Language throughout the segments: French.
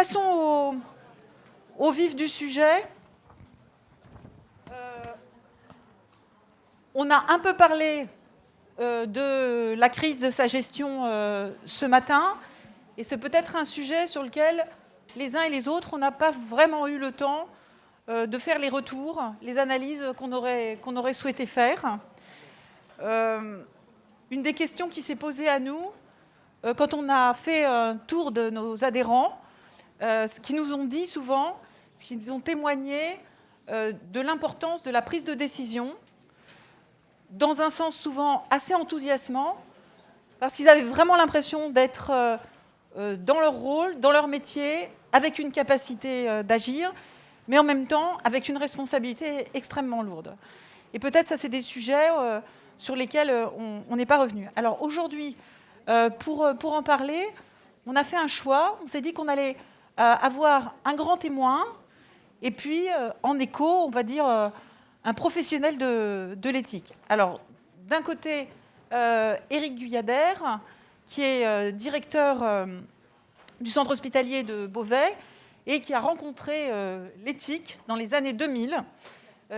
passons au vif du sujet. On a un peu parlé de la crise de sa gestion ce matin, et c'est peut-être un sujet sur lequel les uns et les autres, on n'a pas vraiment eu le temps de faire les retours, les analyses qu'on aurait souhaité faire. Une des questions qui s'est posée à nous, quand on a fait un tour de nos adhérents, ce qu'ils nous ont dit souvent, ce qu'ils nous ont témoigné de l'importance de la prise de décision, dans un sens souvent assez enthousiasmant, parce qu'ils avaient vraiment l'impression d'être dans leur rôle, dans leur métier, avec une capacité d'agir, mais en même temps avec une responsabilité extrêmement lourde. Et peut-être ça, c'est des sujets sur lesquels on n'est pas revenu. Alors aujourd'hui, pour en parler, on a fait un choix. On s'est dit qu'on allait avoir un grand témoin, et puis en écho, on va dire, un professionnel de l'éthique. Alors, d'un côté, Éric Guyader, qui est directeur du centre hospitalier de Beauvais et qui a rencontré l'éthique dans les années 2000,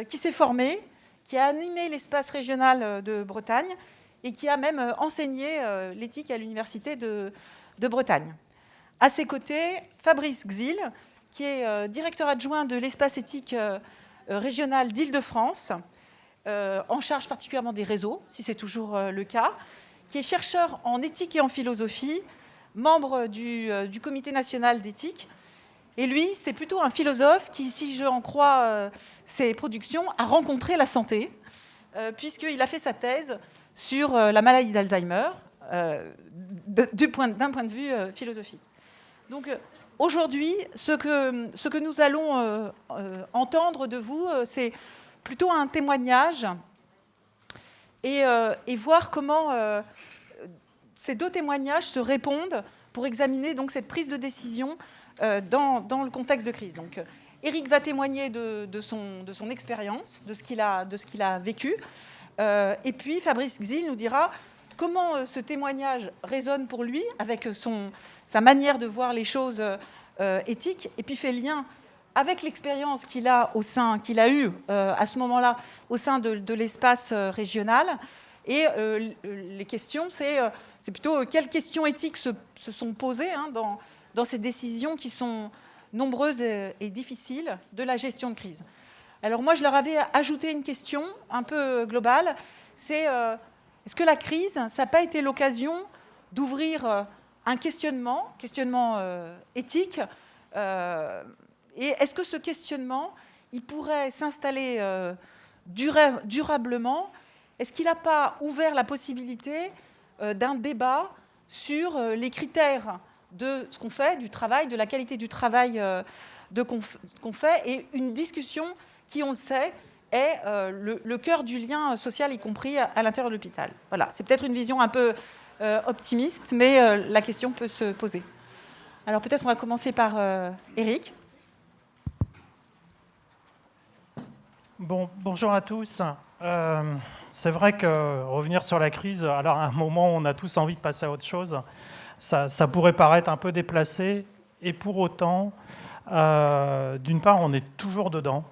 qui s'est formé, qui a animé l'espace régional de Bretagne et qui a même enseigné l'éthique à l'université de Bretagne. À ses côtés, Fabrice Gzil, qui est directeur adjoint de l'espace éthique régional d'Île-de-France, en charge particulièrement des réseaux, si c'est toujours le cas, qui est chercheur en éthique et en philosophie, membre du Comité national d'éthique. Et lui, c'est plutôt un philosophe qui, si je en crois ses productions, a rencontré la santé, puisqu'il a fait sa thèse sur la maladie d'Alzheimer, d'un point de vue philosophique. Donc aujourd'hui, ce que nous allons entendre de vous, c'est plutôt un témoignage et voir comment ces deux témoignages se répondent pour examiner donc cette prise de décision dans le contexte de crise. Donc, Éric va témoigner de son expérience, de ce qu'il a vécu, et puis Fabrice Gzil nous dira comment ce témoignage résonne pour lui avec sa manière de voir les choses éthiques, et puis fait lien avec l'expérience qu'il a eue à ce moment-là au sein de l'espace régional. Et les questions, c'est plutôt quelles questions éthiques se sont posées dans ces décisions qui sont nombreuses et difficiles de la gestion de crise. Alors moi, je leur avais ajouté une question un peu globale, c'est est-ce que la crise, ça n'a pas été l'occasion d'ouvrir un questionnement éthique, et est-ce que ce questionnement, il pourrait s'installer durablement? Est-ce qu'il n'a pas ouvert la possibilité d'un débat sur les critères de ce qu'on fait, du travail, de la qualité du travail qu'on fait, et une discussion qui, on le sait, est le cœur du lien social, y compris à l'intérieur de l'hôpital. Voilà, c'est peut-être une vision un peu optimiste, mais la question peut se poser. Alors peut-être on va commencer par Éric. Bonjour à tous. C'est vrai que revenir sur la crise, alors à un moment on a tous envie de passer à autre chose, ça pourrait paraître un peu déplacé, et pour autant, d'une part on est toujours dedans,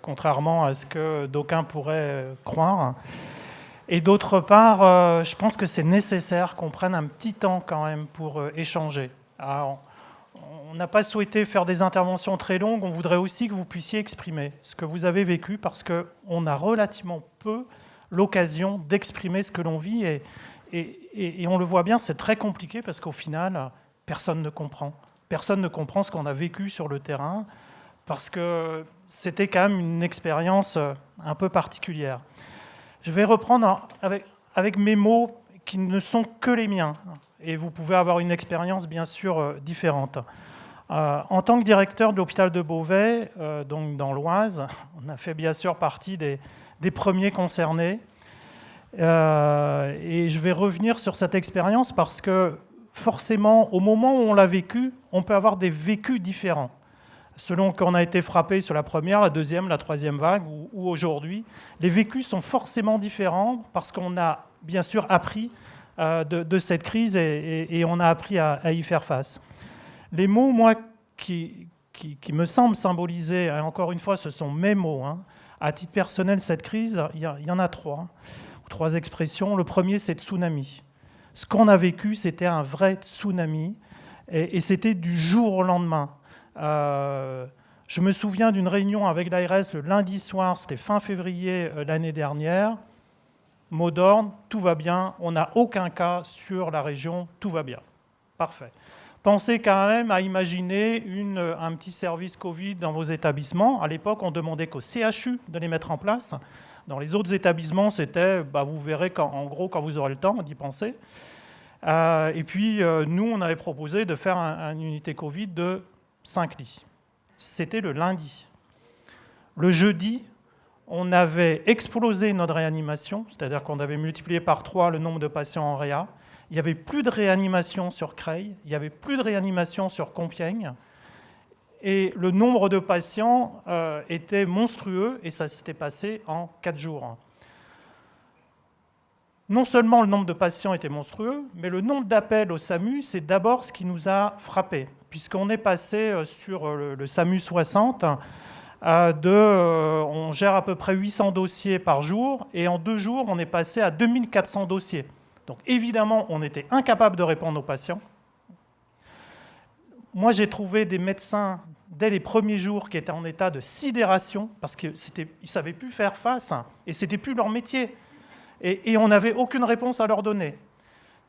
contrairement à ce que d'aucuns pourraient croire, et d'autre part, je pense que c'est nécessaire qu'on prenne un petit temps quand même pour échanger. Alors, on n'a pas souhaité faire des interventions très longues, on voudrait aussi que vous puissiez exprimer ce que vous avez vécu, parce qu'on a relativement peu l'occasion d'exprimer ce que l'on vit, et on le voit bien, c'est très compliqué, parce qu'au final, personne ne comprend. Personne ne comprend ce qu'on a vécu sur le terrain, parce que c'était quand même une expérience un peu particulière. Je vais reprendre avec mes mots qui ne sont que les miens, et vous pouvez avoir une expérience bien sûr différente. En tant que directeur de l'hôpital de Beauvais, donc dans l'Oise, on a fait bien sûr partie des premiers concernés. Et je vais revenir sur cette expérience parce que forcément, au moment où on l'a vécu, on peut avoir des vécus différents. Selon qu'on a été frappé sur la première, la deuxième, la troisième vague ou aujourd'hui, les vécus sont forcément différents parce qu'on a bien sûr appris de cette crise et on a appris à y faire face. Les mots, moi, qui me semble symboliser, et encore une fois, ce sont mes mots, hein, à titre personnel, cette crise, il y en a trois expressions. Le premier, c'est tsunami. Ce qu'on a vécu, c'était un vrai tsunami, et c'était du jour au lendemain. Je me souviens d'une réunion avec l'ARS le lundi soir, c'était fin février l'année dernière. Mot d'ordre, tout va bien, on n'a aucun cas sur la région, tout va bien. Parfait. Pensez quand même à imaginer un petit service Covid dans vos établissements. À l'époque, on demandait qu'au CHU de les mettre en place. Dans les autres établissements, c'était, vous verrez en gros quand vous aurez le temps d'y penser. Et puis, nous, on avait proposé de faire une unité Covid de 5 lits. C'était le lundi. Le jeudi, on avait explosé notre réanimation, c'est-à-dire qu'on avait multiplié par 3 le nombre de patients en réa. Il n'y avait plus de réanimation sur Creil, il n'y avait plus de réanimation sur Compiègne. Et le nombre de patients était monstrueux, et ça s'était passé en 4 jours. Non seulement le nombre de patients était monstrueux, mais le nombre d'appels au SAMU, c'est d'abord ce qui nous a frappés, puisqu'on est passé sur le SAMU 60, on gère à peu près 800 dossiers par jour, et en 2 jours, on est passé à 2400 dossiers. Donc évidemment, on était incapable de répondre aux patients. Moi, j'ai trouvé des médecins, dès les premiers jours, qui étaient en état de sidération, parce qu'ils ne savaient plus faire face, et ce n'était plus leur métier. Et on n'avait aucune réponse à leur donner.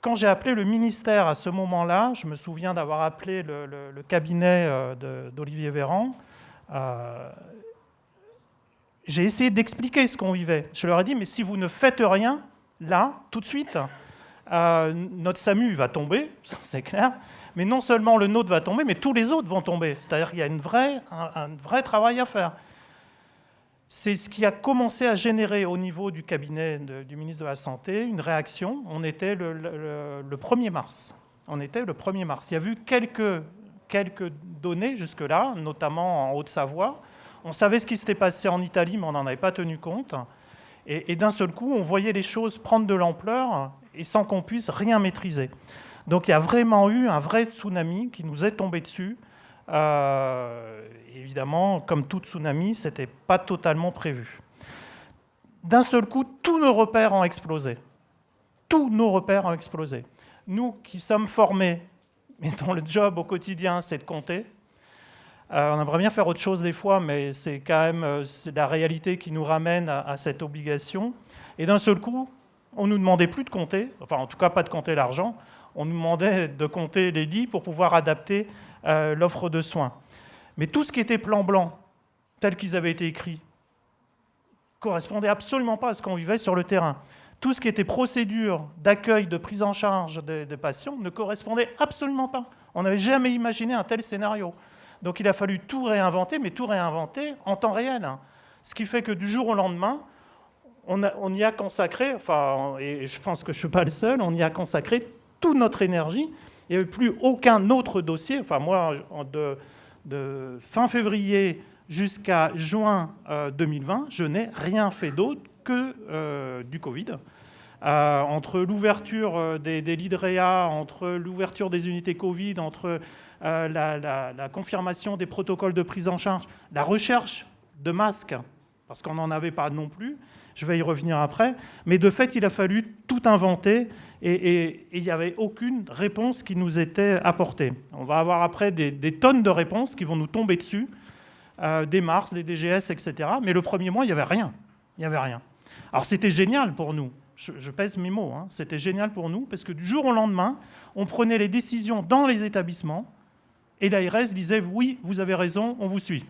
Quand j'ai appelé le ministère à ce moment-là, je me souviens d'avoir appelé le cabinet d'Olivier Véran, j'ai essayé d'expliquer ce qu'on vivait. Je leur ai dit, mais si vous ne faites rien, là, tout de suite, notre SAMU va tomber, c'est clair, mais non seulement le nôtre va tomber, mais tous les autres vont tomber. C'est-à-dire qu'il y a un vrai travail à faire. C'est ce qui a commencé à générer au niveau du cabinet du ministre de la Santé une réaction. On était le 1er mars. On était le 1er mars. Il y a eu quelques données jusque-là, notamment en Haute-Savoie. On savait ce qui s'était passé en Italie, mais on n'en avait pas tenu compte. Et d'un seul coup, on voyait les choses prendre de l'ampleur et sans qu'on puisse rien maîtriser. Donc il y a vraiment eu un vrai tsunami qui nous est tombé dessus. Évidemment, comme tout tsunami, ce n'était pas totalement prévu. D'un seul coup, tous nos repères ont explosé. Tous nos repères ont explosé. Nous qui sommes formés, mais dont le job au quotidien, c'est de compter, on aimerait bien faire autre chose des fois, mais c'est quand même la réalité qui nous ramène à cette obligation. Et d'un seul coup, on ne nous demandait plus de compter, enfin en tout cas pas de compter l'argent, on nous demandait de compter les lits pour pouvoir adapter l'offre de soins. Mais tout ce qui était plan blanc, tel qu'ils avaient été écrits, correspondait absolument pas à ce qu'on vivait sur le terrain. Tout ce qui était procédure d'accueil, de prise en charge des patients ne correspondait absolument pas. On n'avait jamais imaginé un tel scénario. Donc il a fallu tout réinventer, mais tout réinventer en temps réel. Ce qui fait que du jour au lendemain, on y a consacré, et je pense que je ne suis pas le seul, on y a consacré toute notre énergie. Il n'y avait plus aucun autre dossier. Moi, de fin février jusqu'à juin 2020, je n'ai rien fait d'autre que du Covid. Entre l'ouverture des lits de réa, entre l'ouverture des unités Covid, entre la confirmation des protocoles de prise en charge, la recherche de masques, parce qu'on n'en avait pas non plus, je vais y revenir après, mais de fait, il a fallu tout inventer et il n'y avait aucune réponse qui nous était apportée. On va avoir après des tonnes de réponses qui vont nous tomber dessus, des MARS, des DGS, etc. Mais le premier mois, il n'y avait rien. Il n'y avait rien. Alors c'était génial pour nous. Je pèse mes mots. C'était génial pour nous parce que du jour au lendemain, on prenait les décisions dans les établissements et l'ARS disait « Oui, vous avez raison, on vous suit ».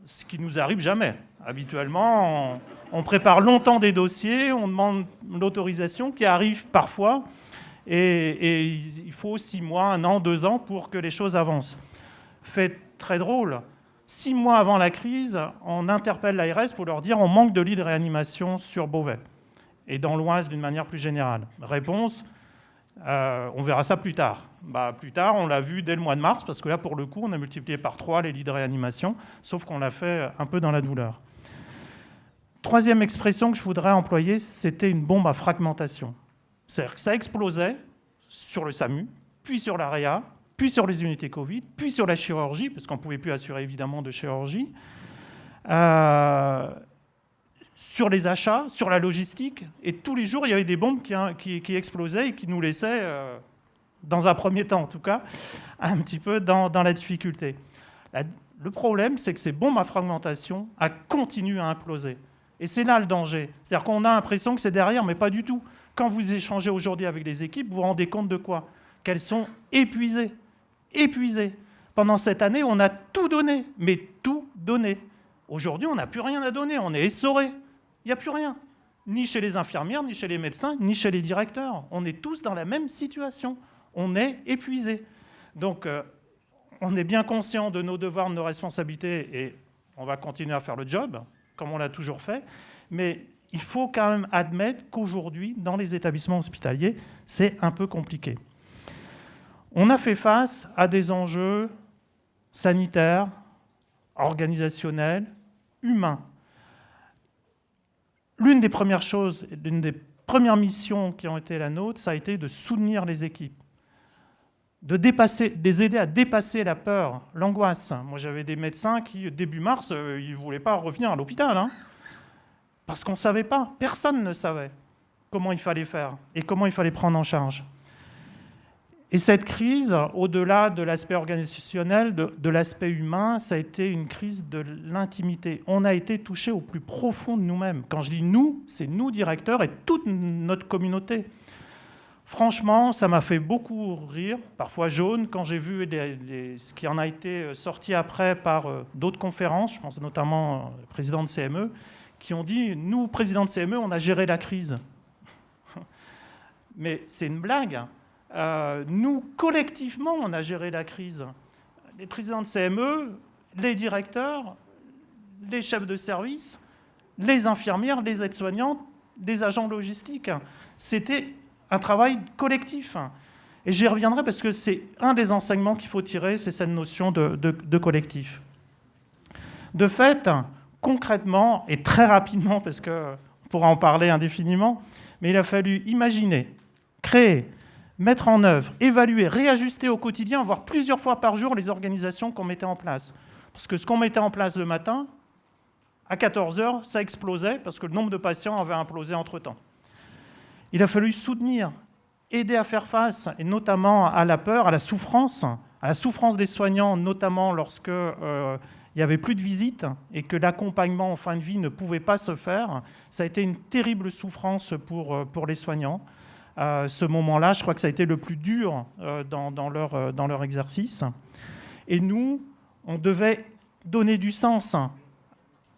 Ce qui ne nous arrive jamais. Habituellement, on prépare longtemps des dossiers, on demande l'autorisation qui arrive parfois et il faut 6 mois, 1 an, 2 ans pour que les choses avancent. Fait très drôle. 6 mois avant la crise, on interpelle l'ARS pour leur dire on manque de lits de réanimation sur Beauvais et dans l'Oise d'une manière plus générale. Réponse, on verra ça plus tard. Plus tard, on l'a vu dès le mois de mars, parce que là, pour le coup, on a multiplié par 3 les lits de réanimation, sauf qu'on l'a fait un peu dans la douleur. Troisième expression que je voudrais employer, c'était une bombe à fragmentation. C'est-à-dire que ça explosait sur le SAMU, puis sur la réa, puis sur les unités Covid, puis sur la chirurgie, parce qu'on ne pouvait plus assurer évidemment de chirurgie, sur les achats, sur la logistique, et tous les jours, il y avait des bombes qui explosaient et qui nous laissaient, dans un premier temps en tout cas, un petit peu dans la difficulté. Le problème, c'est que ces bombes à fragmentation continuent à imploser. Et c'est là le danger. C'est-à-dire qu'on a l'impression que c'est derrière, mais pas du tout. Quand vous échangez aujourd'hui avec les équipes, vous vous rendez compte de quoi? Qu'elles sont épuisées. Épuisées. Pendant cette année, on a tout donné, mais tout donné. Aujourd'hui, on n'a plus rien à donner, on est essoré. Il n'y a plus rien. Ni chez les infirmières, ni chez les médecins, ni chez les directeurs. On est tous dans la même situation. On est épuisés. Donc, on est bien conscient de nos devoirs, de nos responsabilités, et on va continuer à faire le job, comme on l'a toujours fait. Mais il faut quand même admettre qu'aujourd'hui, dans les établissements hospitaliers, c'est un peu compliqué. On a fait face à des enjeux sanitaires, organisationnels, humains. L'une des premières choses, l'une des premières missions qui ont été la nôtre, ça a été de soutenir les équipes, de les aider à dépasser la peur, l'angoisse. Moi, j'avais des médecins qui, début mars, ils ne voulaient pas revenir à l'hôpital, parce qu'on ne savait pas, personne ne savait comment il fallait faire et comment il fallait prendre en charge. Et cette crise, au-delà de l'aspect organisationnel, de l'aspect humain, ça a été une crise de l'intimité. On a été touchés au plus profond de nous-mêmes. Quand je dis nous, c'est nous, directeurs, et toute notre communauté. Franchement, ça m'a fait beaucoup rire, parfois jaune, quand j'ai vu ce qui en a été sorti après par d'autres conférences, je pense notamment au président de CME, qui ont dit « Nous, président de CME, on a géré la crise. » Mais c'est une blague. Nous, collectivement, on a géré la crise. Les présidents de CME, les directeurs, les chefs de service, les infirmières, les aides-soignantes, les agents logistiques. C'était un travail collectif. Et j'y reviendrai parce que c'est un des enseignements qu'il faut tirer, c'est cette notion de collectif. De fait, concrètement, et très rapidement, parce qu'on pourra en parler indéfiniment, mais il a fallu imaginer, créer, mettre en œuvre, évaluer, réajuster au quotidien, voire plusieurs fois par jour, les organisations qu'on mettait en place. Parce que ce qu'on mettait en place le matin, à 14h, ça explosait, parce que le nombre de patients avait implosé entre-temps. Il a fallu soutenir, aider à faire face, et notamment à la peur, à la souffrance des soignants, notamment lorsque il n'y avait plus de visites et que l'accompagnement en fin de vie ne pouvait pas se faire. Ça a été une terrible souffrance pour les soignants. Ce moment-là, je crois que ça a été le plus dur dans leur exercice. Et nous, on devait donner du sens,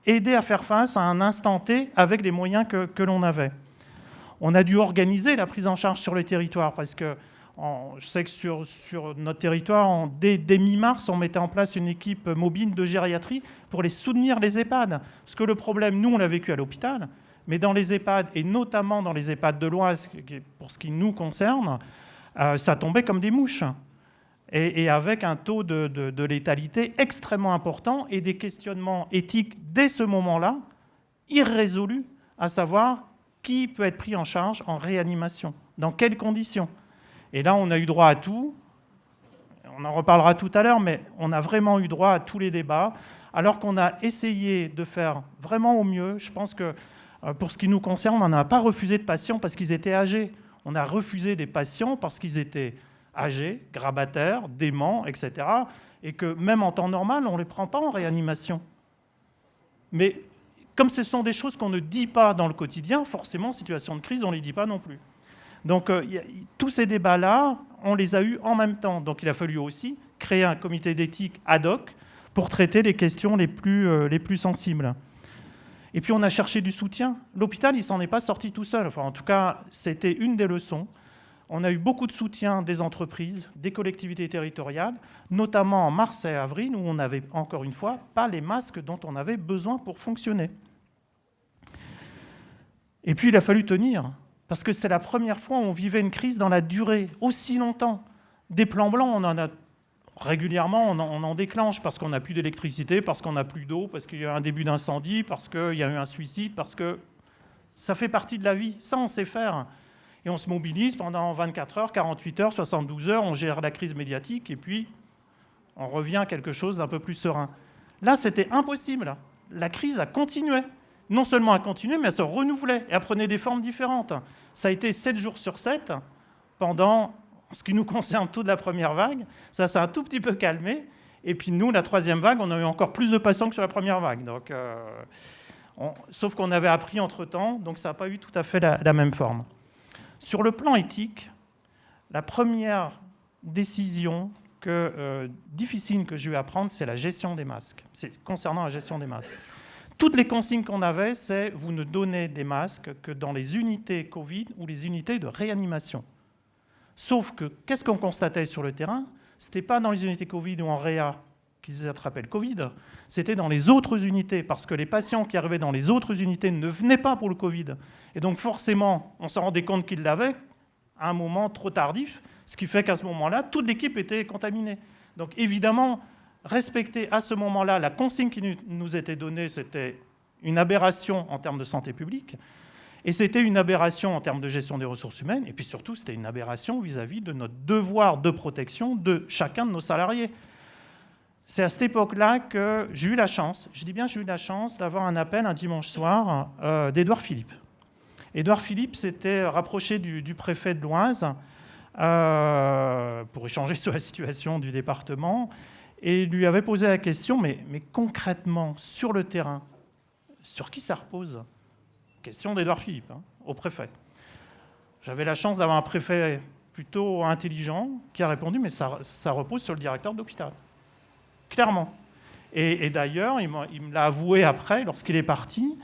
aider à faire face à un instant T avec les moyens que l'on avait. On a dû organiser la prise en charge sur le territoire parce que je sais que sur notre territoire, dès mi-mars, on mettait en place une équipe mobile de gériatrie pour les soutenir les EHPAD. Parce que le problème, nous, on l'a vécu à l'hôpital, mais dans les EHPAD, et notamment dans les EHPAD de l'Oise, pour ce qui nous concerne, ça tombait comme des mouches. Et avec un taux de létalité extrêmement important et des questionnements éthiques dès ce moment-là, irrésolus, à savoir qui peut être pris en charge en réanimation, dans quelles conditions. Et là, on a eu droit à tout. On en reparlera tout à l'heure, mais on a vraiment eu droit à tous les débats, alors qu'on a essayé de faire vraiment au mieux. Je pense que pour ce qui nous concerne, on n'a pas refusé de patients parce qu'ils étaient âgés. On a refusé des patients parce qu'ils étaient âgés, grabataires, déments, etc. Et que même en temps normal, on ne les prend pas en réanimation. Mais comme ce sont des choses qu'on ne dit pas dans le quotidien, forcément, en situation de crise, on ne les dit pas non plus. Donc, tous ces débats-là, on les a eus en même temps. Donc, il a fallu aussi créer un comité d'éthique ad hoc pour traiter les questions les plus sensibles. Et puis, on a cherché du soutien. L'hôpital, il ne s'en est pas sorti tout seul. Enfin, en tout cas, c'était une des leçons. On a eu beaucoup de soutien des entreprises, des collectivités territoriales, notamment en mars et avril, où on n'avait, encore une fois, pas les masques dont on avait besoin pour fonctionner. Et puis, il a fallu tenir, parce que c'était la première fois où on vivait une crise dans la durée, aussi longtemps. Des plans blancs, on en a régulièrement, on en déclenche, parce qu'on n'a plus d'électricité, parce qu'on n'a plus d'eau, parce qu'il y a eu un début d'incendie, parce qu'il y a eu un suicide, parce que ça fait partie de la vie. Ça, on sait faire. et on se mobilise pendant 24 heures, 48 heures, 72 heures, on gère la crise médiatique, et puis on revient à quelque chose d'un peu plus serein. Là, c'était impossible. La crise a continué. Non seulement à continuer, mais elle se renouvelait et elle prenait des formes différentes. Ça a été 7 jours sur 7 pendant, en ce qui nous concerne, toute la première vague. Ça s'est un tout petit peu calmé. Et puis nous, la troisième vague, on a eu encore plus de patients que sur la première vague. Donc, sauf qu'on avait appris entre-temps, donc ça n'a pas eu tout à fait la même forme. Sur le plan éthique, la première décision difficile que j'ai eu à prendre, c'est la gestion des masques. C'est concernant la gestion des masques. Toutes les consignes qu'on avait, c'est vous ne donnez des masques que dans les unités Covid ou les unités de réanimation. Sauf que, qu'est-ce qu'on constatait sur le terrain ? Ce n'était pas dans les unités Covid ou en réa qu'ils attrapaient le Covid, c'était dans les autres unités, parce que les patients qui arrivaient dans les autres unités ne venaient pas pour le Covid. Et donc forcément, on se rendait compte qu'ils l'avaient à un moment trop tardif, ce qui fait qu'à ce moment-là, toute l'équipe était contaminée. Donc évidemment, respecter à ce moment-là la consigne qui nous était donnée, c'était une aberration en termes de santé publique, et c'était une aberration en termes de gestion des ressources humaines, et puis surtout, c'était une aberration vis-à-vis de notre devoir de protection de chacun de nos salariés. C'est à cette époque-là que j'ai eu la chance, je dis bien j'ai eu la chance, d'avoir un appel un dimanche soir d'Édouard Philippe. Édouard Philippe s'était rapproché du préfet de l'Oise pour échanger sur la situation du département, et lui avait posé la question, mais concrètement, sur le terrain, sur qui ça repose ? Question d'Édouard Philippe, au préfet. J'avais la chance d'avoir un préfet plutôt intelligent qui a répondu, mais ça repose sur le directeur d'hôpital. Clairement. Et d'ailleurs, il me l'a avoué après, lorsqu'il est parti,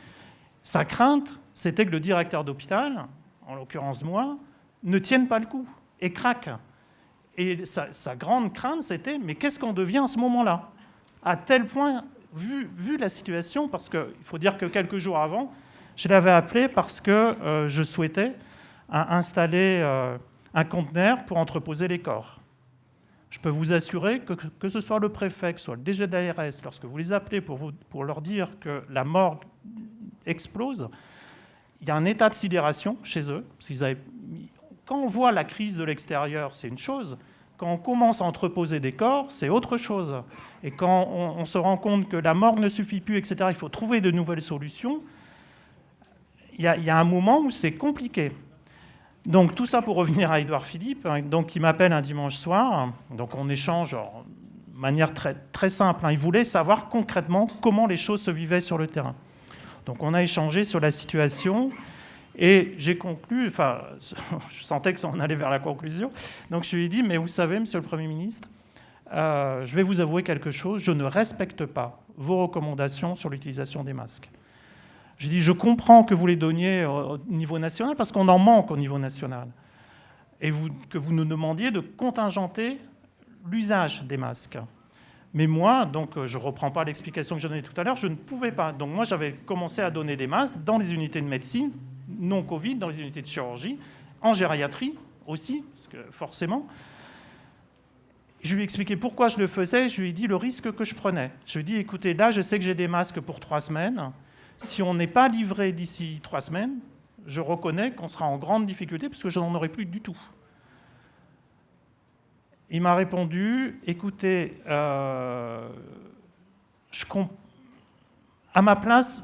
sa crainte, c'était que le directeur d'hôpital, en l'occurrence moi, ne tienne pas le coup et craque. Et sa grande crainte, c'était, mais qu'est-ce qu'on devient à ce moment-là ? À tel point, vu la situation, parce qu'il faut dire que quelques jours avant, je l'avais appelé parce que je souhaitais installer un conteneur pour entreposer les corps. Je peux vous assurer que ce soit le préfet, que ce soit le DG de l'ARS, lorsque vous les appelez pour leur dire que la morgue explose, il y a un état de sidération chez eux. Parce quand on voit la crise de l'extérieur, c'est une chose. Quand on commence à entreposer des corps, c'est autre chose. Et quand on se rend compte que la morgue ne suffit plus, etc., il faut trouver de nouvelles solutions, il y a un moment où c'est compliqué. Donc tout ça pour revenir à Édouard Philippe, donc, qui m'appelle un dimanche soir. Donc on échange de manière très, très simple. Il voulait savoir concrètement comment les choses se vivaient sur le terrain. Donc on a échangé sur la situation et j'ai conclu, enfin je sentais que ça en allait vers la conclusion, donc je lui ai dit, mais vous savez, monsieur le Premier ministre, je vais vous avouer quelque chose, je ne respecte pas vos recommandations sur l'utilisation des masques. J'ai dit, je comprends que vous les donniez au niveau national, parce qu'on en manque au niveau national, et que vous nous demandiez de contingenter l'usage des masques. Mais moi, donc je ne reprends pas l'explication que j'ai donnée tout à l'heure, je ne pouvais pas. Donc moi, j'avais commencé à donner des masques dans les unités de médecine, non Covid, dans les unités de chirurgie, en gériatrie aussi, parce que forcément. Je lui ai expliqué pourquoi je le faisais, je lui ai dit le risque que je prenais. Je lui ai dit, écoutez, là, je sais que j'ai des masques pour 3 semaines. Si on n'est pas livré d'ici 3 semaines, je reconnais qu'on sera en grande difficulté parce que je n'en aurai plus du tout. Il m'a répondu, écoutez, à ma place,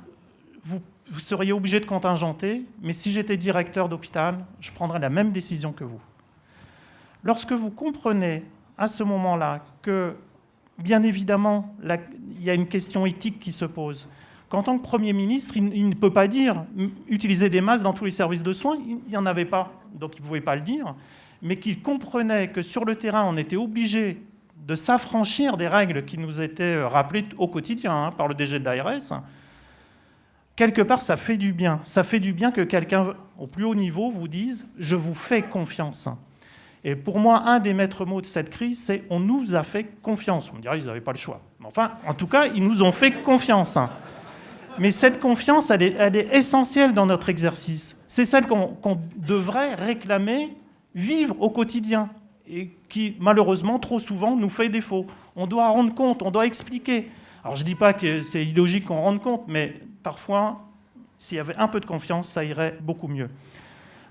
vous seriez obligé de contingenter, mais si j'étais directeur d'hôpital, je prendrais la même décision que vous. Lorsque vous comprenez à ce moment-là que, bien évidemment, il y a une question éthique qui se pose, qu'en tant que Premier ministre, il ne peut pas dire utiliser des masques dans tous les services de soins, il n'y en avait pas, donc il ne pouvait pas le dire, mais qu'il comprenait que sur le terrain, on était obligé de s'affranchir des règles qui nous étaient rappelées au quotidien par le DG de l'ARS. Quelque part, ça fait du bien. Ça fait du bien que quelqu'un au plus haut niveau vous dise « je vous fais confiance ». Et pour moi, un des maîtres mots de cette crise, c'est « on nous a fait confiance ». On me dirait qu'ils n'avaient pas le choix. Mais enfin, en tout cas, ils nous ont fait confiance. Mais cette confiance, elle est essentielle dans notre exercice. C'est celle qu'on devrait réclamer, vivre au quotidien, et qui, malheureusement, trop souvent, nous fait défaut. On doit rendre compte, on doit expliquer. Alors, je ne dis pas que c'est illogique qu'on rende compte, mais parfois, s'il y avait un peu de confiance, ça irait beaucoup mieux.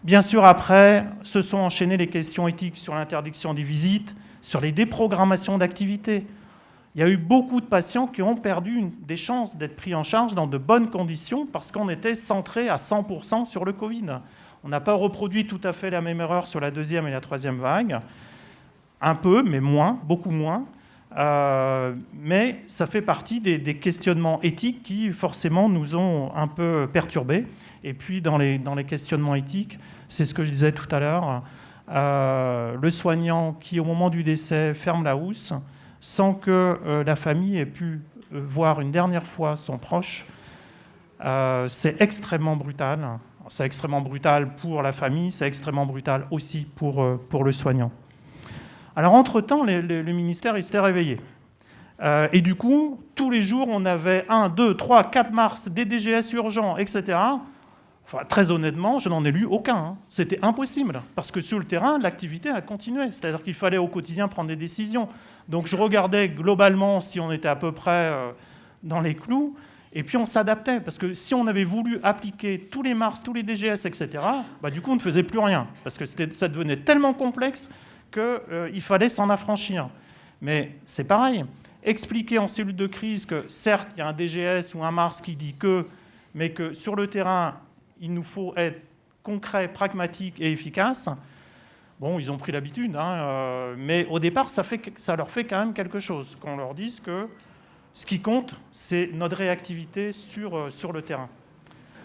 Bien sûr, après, se sont enchaînées les questions éthiques sur l'interdiction des visites, sur les déprogrammations d'activités. Il y a eu beaucoup de patients qui ont perdu des chances d'être pris en charge dans de bonnes conditions parce qu'on était centré à 100% sur le Covid. On n'a pas reproduit tout à fait la même erreur sur la deuxième et la troisième vague. Un peu, mais moins, beaucoup moins. Mais ça fait partie des questionnements éthiques qui, forcément, nous ont un peu perturbés. Et puis, dans les questionnements éthiques, c'est ce que je disais tout à l'heure, le soignant qui, au moment du décès, ferme la housse sans que la famille ait pu voir une dernière fois son proche, c'est extrêmement brutal. C'est extrêmement brutal pour la famille, c'est extrêmement brutal aussi pour le soignant. Alors, entre-temps, le ministère il s'était réveillé. Et du coup, tous les jours, on avait 1, 2, 3, 4 mars, des DGS urgents, etc. Enfin, très honnêtement, je n'en ai lu aucun. Hein. C'était impossible, parce que sur le terrain, l'activité a continué. C'est-à-dire qu'il fallait au quotidien prendre des décisions. Donc, je regardais globalement si on était à peu près dans les clous, et puis on s'adaptait. Parce que si on avait voulu appliquer tous les mars, tous les DGS, etc., du coup, on ne faisait plus rien. Parce que ça devenait tellement complexe qu'il fallait s'en affranchir. Mais c'est pareil. Expliquer en cellule de crise que, certes, il y a un DGS ou un mars qui dit que, mais que sur le terrain, il nous faut être concret, pragmatique et efficace. Bon, ils ont pris l'habitude, hein, mais au départ, ça leur fait quand même quelque chose, qu'on leur dise que ce qui compte, c'est notre réactivité sur le terrain.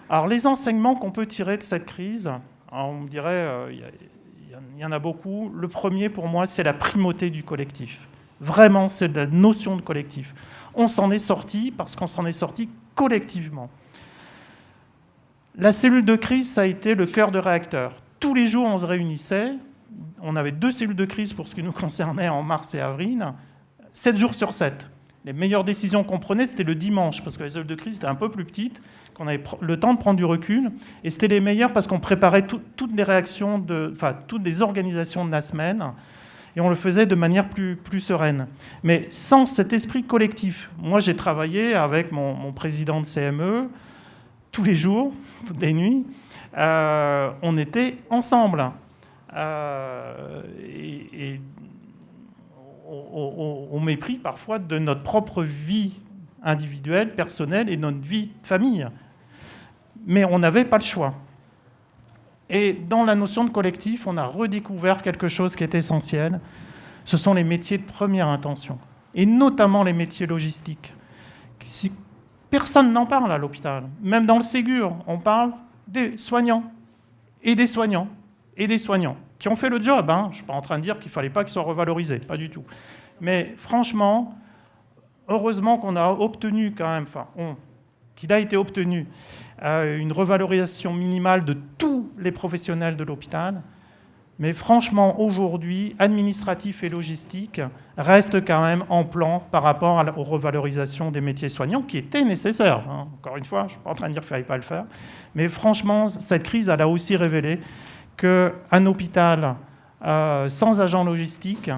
Alors, les enseignements qu'on peut tirer de cette crise, on me dirait, il y en a beaucoup. Le premier, pour moi, c'est la primauté du collectif. Vraiment, c'est la notion de collectif. On s'en est sorti parce qu'on s'en est sorti collectivement. La cellule de crise, ça a été le cœur de réacteur. Tous les jours, on se réunissait. On avait 2 cellules de crise pour ce qui nous concernait en mars et avril, 7 jours sur 7. Les meilleures décisions qu'on prenait, c'était le dimanche, parce que les cellules de crise étaient un peu plus petites, qu'on avait le temps de prendre du recul. Et c'était les meilleures parce qu'on préparait toutes les réactions, toutes les organisations de la semaine. Et on le faisait de manière plus sereine. Mais sans cet esprit collectif, moi j'ai travaillé avec mon président de CME, tous les jours, toutes les nuits, on était ensemble. Et au mépris parfois de notre propre vie individuelle, personnelle et notre vie de famille. Mais on n'avait pas le choix. Et dans la notion de collectif, on a redécouvert quelque chose qui est essentiel. Ce sont les métiers de première intention, et notamment les métiers logistiques. Personne n'en parle à l'hôpital. Même dans le Ségur, on parle des soignants, et des soignants, et des soignants, qui ont fait le job. Hein. Je ne suis pas en train de dire qu'il ne fallait pas qu'ils soient revalorisés, pas du tout. Mais franchement, heureusement qu'on a obtenu quand même, qu'il a été obtenu une revalorisation minimale de tous les professionnels de l'hôpital. Mais franchement, aujourd'hui, administratif et logistique restent quand même en plan par rapport aux revalorisations des métiers soignants qui étaient nécessaires. Hein. Encore une fois, je ne suis pas en train de dire qu'il ne fallait pas le faire. Mais franchement, cette crise, elle a aussi révélé qu'un hôpital sans agent logistique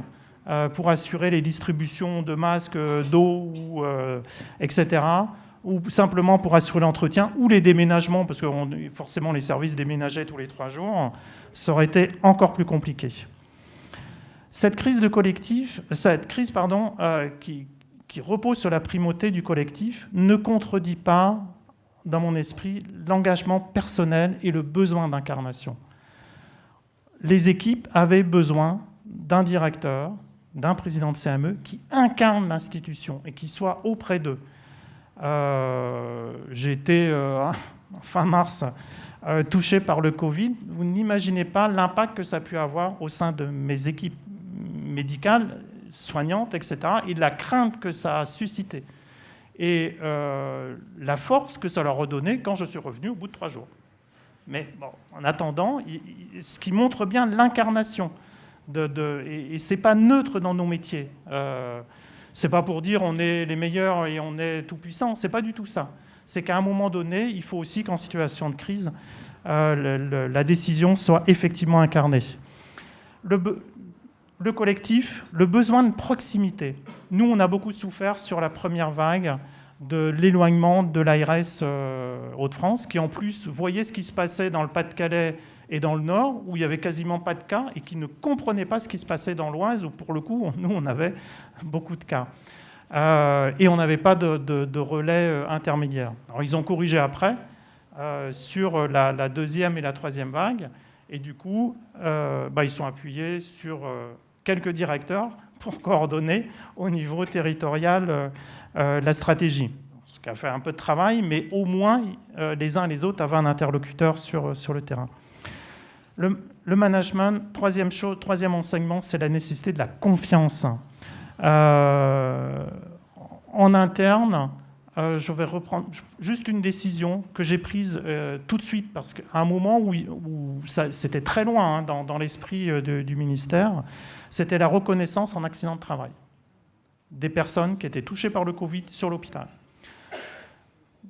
pour assurer les distributions de masques, d'eau, etc., ou simplement pour assurer l'entretien, ou les déménagements, parce que forcément les services déménageaient tous les 3 jours, ça aurait été encore plus compliqué. Cette crise qui repose sur la primauté du collectif ne contredit pas, dans mon esprit, l'engagement personnel et le besoin d'incarnation. Les équipes avaient besoin d'un directeur, d'un président de CME qui incarne l'institution et qui soit auprès d'eux. J'ai été, fin mars, touché par le Covid. Vous n'imaginez pas l'impact que ça a pu avoir au sein de mes équipes médicales, soignantes, etc., et de la crainte que ça a suscité. Et la force que ça leur a donnée quand je suis revenu au bout de 3 jours. Mais bon, en attendant, ce qui montre bien l'incarnation, et ce n'est pas neutre dans nos métiers. C'est pas pour dire on est les meilleurs et on est tout puissant, c'est pas du tout ça. C'est qu'à un moment donné, il faut aussi qu'en situation de crise, la décision soit effectivement incarnée. Le collectif, le besoin de proximité. Nous, on a beaucoup souffert sur la première vague de l'éloignement de l'ARS Hauts-de-France, qui en plus voyait ce qui se passait dans le Pas-de-Calais et dans le Nord, où il n'y avait quasiment pas de cas, et qui ne comprenait pas ce qui se passait dans l'Oise, où pour le coup, nous, on avait beaucoup de cas. Et on n'avait pas de relais intermédiaire. Alors, ils ont corrigé après sur la deuxième et la troisième vague, et du coup, ils sont appuyés sur quelques directeurs pour coordonner au niveau territorial la stratégie. Ce qui a fait un peu de travail, mais au moins, les uns et les autres avaient un interlocuteur sur le terrain. Le management, troisième enseignement, c'est la nécessité de la confiance. En interne, je vais reprendre juste une décision que j'ai prise tout de suite, parce qu'à un moment où c'était très loin dans l'esprit du ministère, c'était la reconnaissance en accident de travail des personnes qui étaient touchées par le Covid sur l'hôpital.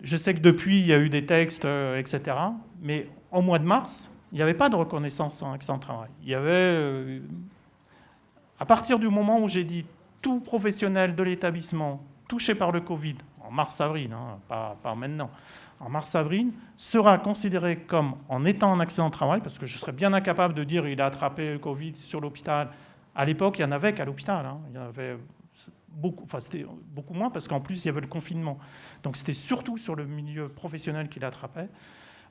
Je sais que depuis, il y a eu des textes, etc., mais au mois de mars, il n'y avait pas de reconnaissance en accident de travail. Il y avait, à partir du moment où j'ai dit tout professionnel de l'établissement touché par le Covid, en mars-avril, pas maintenant, en mars-avril, sera considéré comme en étant en accident de travail, parce que je serais bien incapable de dire il a attrapé le Covid sur l'hôpital. À l'époque, il n'y en avait qu'à l'hôpital. Il y en avait c'était beaucoup moins, parce qu'en plus, il y avait le confinement. Donc c'était surtout sur le milieu professionnel qu'il attrapait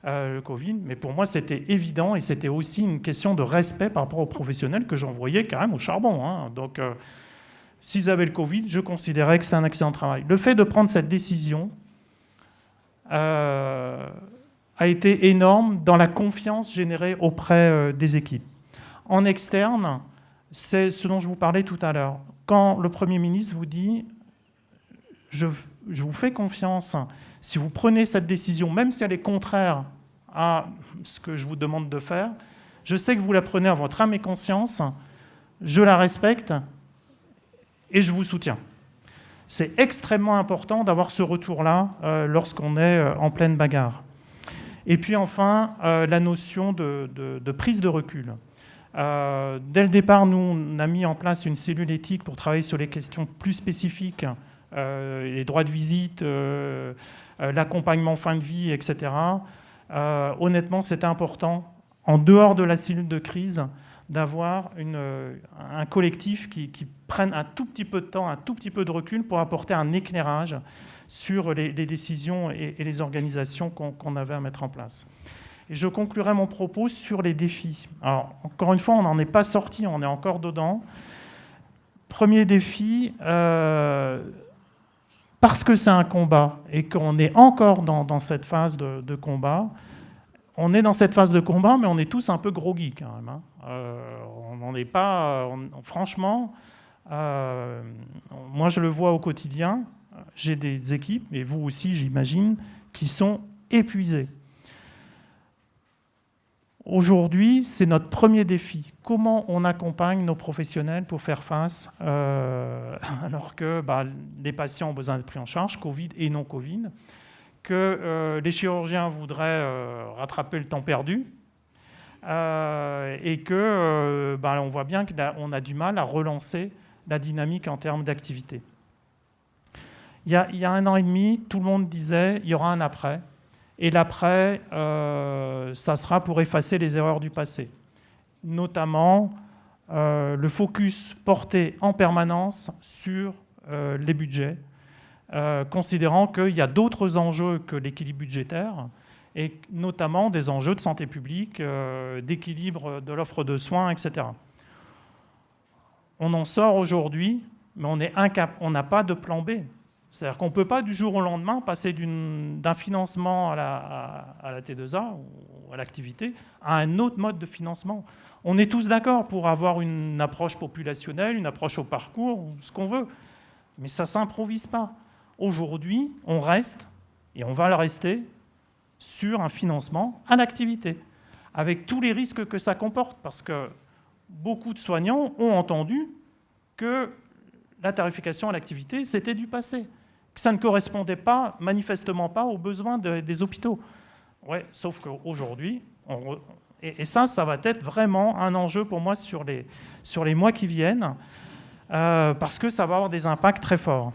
le Covid. Mais pour moi, c'était évident, et c'était aussi une question de respect par rapport aux professionnels que j'envoyais quand même au charbon. Donc, s'ils avaient le Covid, je considérais que c'était un accident de travail. Le fait de prendre cette décision a été énorme dans la confiance générée auprès des équipes. En externe, c'est ce dont je vous parlais tout à l'heure. Quand le Premier ministre vous dit « je vous fais confiance, si vous prenez cette décision, même si elle est contraire à ce que je vous demande de faire, je sais que vous la prenez à votre âme et conscience, je la respecte et je vous soutiens ». C'est extrêmement important d'avoir ce retour-là lorsqu'on est en pleine bagarre. Et puis enfin, la notion de prise de recul. Dès le départ, nous, on a mis en place une cellule éthique pour travailler sur les questions plus spécifiques, les droits de visite, l'accompagnement fin de vie, etc. Honnêtement, c'était important, en dehors de la cellule de crise, d'avoir un collectif qui prenne un tout petit peu de temps, un tout petit peu de recul pour apporter un éclairage sur les décisions et les organisations qu'on avait à mettre en place. Et je conclurai mon propos sur les défis. Alors, encore une fois, on n'en est pas sorti, on est encore dedans. Premier défi, parce que c'est un combat et qu'on est encore dans cette phase de combat. On est dans cette phase de combat, mais on est tous un peu groggy quand même. On n'en est pas... franchement, moi je le vois au quotidien. J'ai des équipes, et vous aussi j'imagine, qui sont épuisées. Aujourd'hui, c'est notre premier défi. Comment on accompagne nos professionnels pour faire face, alors que les patients ont besoin d'être pris en charge, Covid et non Covid, que les chirurgiens voudraient rattraper le temps perdu, et que on voit bien qu'on a du mal à relancer la dynamique en termes d'activité. Il y a 1 an et demi, tout le monde disait il y aura un après. Et l'après, ça sera pour effacer les erreurs du passé. Notamment le focus porté en permanence sur les budgets, considérant qu'il y a d'autres enjeux que l'équilibre budgétaire, et notamment des enjeux de santé publique, d'équilibre de l'offre de soins, etc. On en sort aujourd'hui, mais on n'a pas de plan B. C'est-à-dire qu'on ne peut pas du jour au lendemain passer d'un financement à la T2A ou à l'activité à un autre mode de financement. On est tous d'accord pour avoir une approche populationnelle, une approche au parcours, ou ce qu'on veut, mais ça ne s'improvise pas. Aujourd'hui, on reste, et on va le rester, sur un financement à l'activité, avec tous les risques que ça comporte, parce que beaucoup de soignants ont entendu que la tarification à l'activité, c'était du passé, que ça ne correspondait pas, manifestement pas, aux besoins des hôpitaux. Ouais, sauf qu'aujourd'hui, et ça va être vraiment un enjeu pour moi sur les mois qui viennent, parce que ça va avoir des impacts très forts.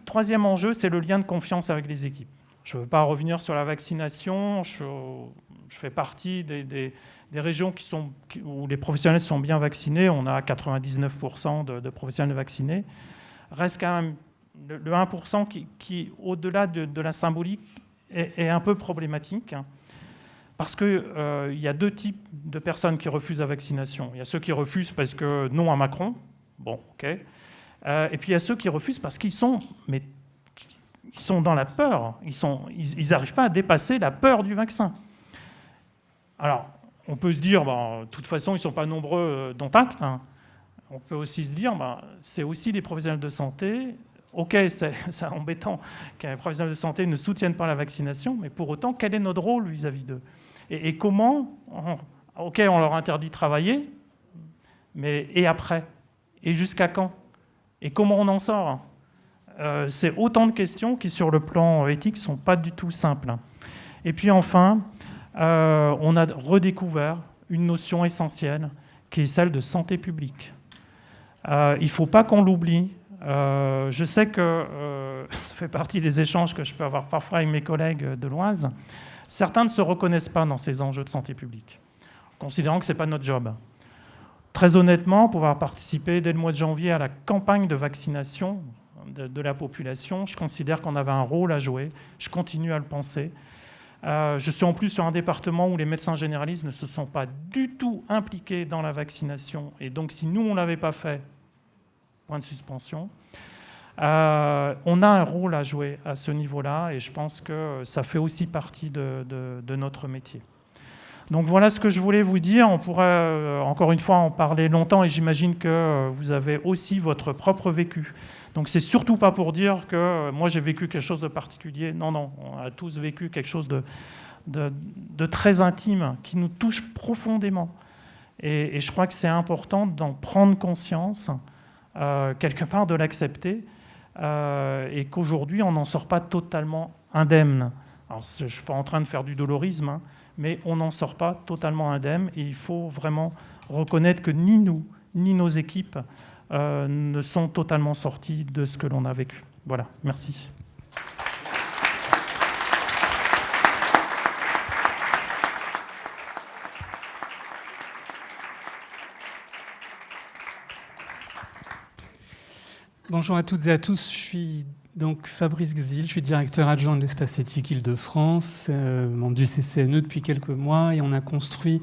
Troisième enjeu, c'est le lien de confiance avec les équipes. Je ne veux pas revenir sur la vaccination. Je fais partie des régions où les professionnels sont bien vaccinés. On a 99% de professionnels vaccinés. Reste quand même le 1% qui au-delà de la symbolique, est un peu problématique. Parce qu'il y a deux types de personnes qui refusent la vaccination. Il y a ceux qui refusent parce que non à Macron. Bon, OK. Et puis il y a ceux qui refusent parce qu'ils sont dans la peur. Ils n'arrivent pas à dépasser la peur du vaccin. Alors, on peut se dire, de toute façon, ils ne sont pas nombreux, dont acte. On peut aussi se dire, c'est aussi des professionnels de santé. OK, c'est embêtant qu'un professionnel de santé ne soutienne pas la vaccination, mais pour autant, quel est notre rôle vis-à-vis d'eux ? Et comment OK, on leur interdit de travailler, mais et après ? Et jusqu'à quand ? Et comment on en sort ? C'est autant de questions qui, sur le plan éthique, ne sont pas du tout simples. Et puis enfin, on a redécouvert une notion essentielle, qui est celle de santé publique. Il ne faut pas qu'on l'oublie. Je sais que ça fait partie des échanges que je peux avoir parfois avec mes collègues de l'Oise. Certains ne se reconnaissent pas dans ces enjeux de santé publique, considérant que ce n'est pas notre job. Très honnêtement, pouvoir participer dès le mois de janvier à la campagne de vaccination de la population, je considère qu'on avait un rôle à jouer. Je continue à le penser. Je suis en plus sur un département où les médecins généralistes ne se sont pas du tout impliqués dans la vaccination. Et donc, si nous, on ne l'avait pas fait, point de suspension. On a un rôle à jouer à ce niveau-là et je pense que ça fait aussi partie de notre métier. Donc voilà ce que je voulais vous dire. On pourrait encore une fois en parler longtemps et j'imagine que vous avez aussi votre propre vécu. Donc c'est surtout pas pour dire que moi j'ai vécu quelque chose de particulier. Non, on a tous vécu quelque chose de très intime qui nous touche profondément. Et je crois que c'est important d'en prendre conscience, quelque part de l'accepter, et qu'aujourd'hui on n'en sort pas totalement indemne. Alors je ne suis pas en train de faire du dolorisme, mais on n'en sort pas totalement indemne et il faut vraiment reconnaître que ni nous, ni nos équipes ne sont totalement sortis de ce que l'on a vécu. Voilà, merci. Bonjour à toutes et à tous, je suis donc Fabrice Gzil, je suis directeur adjoint de l'Espace Éthique Île-de-France, membre du CCNE depuis quelques mois, et on a construit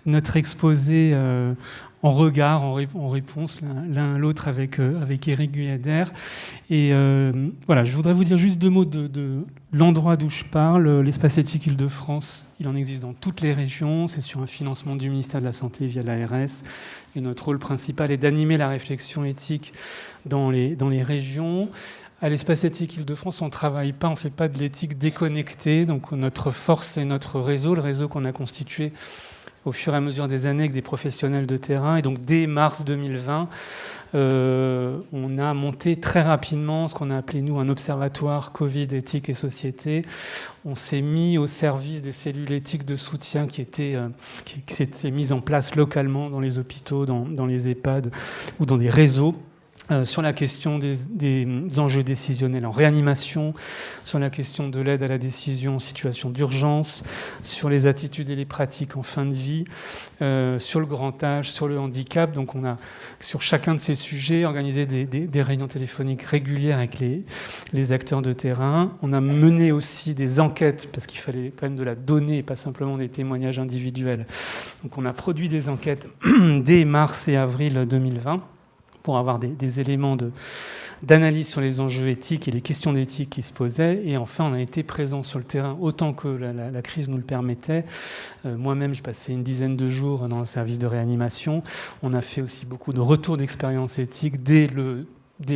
notre exposé en regard, en réponse l'un à l'autre avec Éric Guyader. Et voilà, je voudrais vous dire juste 2 mots de l'endroit d'où je parle. L'Espace Éthique Île-de-France, il en existe dans toutes les régions, c'est sur un financement du ministère de la Santé via l'ARS. Et notre rôle principal est d'animer la réflexion éthique dans les régions. À l'Espace Éthique Île-de-France, on ne travaille pas, on ne fait pas de l'éthique déconnectée. Donc notre force, c'est notre réseau, le réseau qu'on a constitué au fur et à mesure des années avec des professionnels de terrain. Et donc dès mars 2020, on a monté très rapidement ce qu'on a appelé, nous, un observatoire Covid, éthique et société. On s'est mis au service des cellules éthiques de soutien qui s'étaient mises en place localement dans les hôpitaux, dans les EHPAD ou dans des réseaux. Sur la question des enjeux décisionnels en réanimation, sur la question de l'aide à la décision en situation d'urgence, sur les attitudes et les pratiques en fin de vie, sur le grand âge, sur le handicap. Donc on a, sur chacun de ces sujets, organisé des réunions téléphoniques régulières avec les acteurs de terrain. On a mené aussi des enquêtes, parce qu'il fallait quand même de la donnée et pas simplement des témoignages individuels. Donc on a produit des enquêtes dès mars et avril 2020. Pour avoir des éléments d'analyse sur les enjeux éthiques et les questions d'éthique qui se posaient. Et enfin, on a été présent sur le terrain autant que la crise nous le permettait. Moi-même, j'ai passé une dizaine de jours dans un service de réanimation. On a fait aussi beaucoup de retours d'expérience éthique dès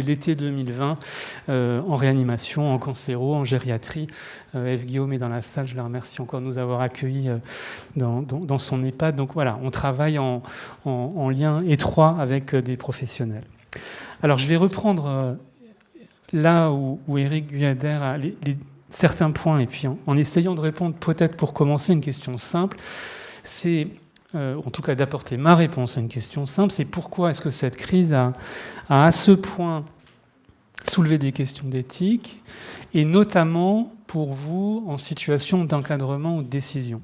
l'été 2020, en réanimation, en cancéro, en gériatrie. Eve Guillaume est dans la salle, je la remercie encore de nous avoir accueillis dans son EHPAD. Donc voilà, on travaille en lien étroit avec des professionnels. Alors je vais reprendre là où Éric Guyader a certains points, et puis en essayant de répondre peut-être pour commencer une question simple, c'est... en tout cas d'apporter ma réponse à une question simple, c'est pourquoi est-ce que cette crise a à ce point soulever des questions d'éthique, et notamment pour vous en situation d'encadrement ou de décision.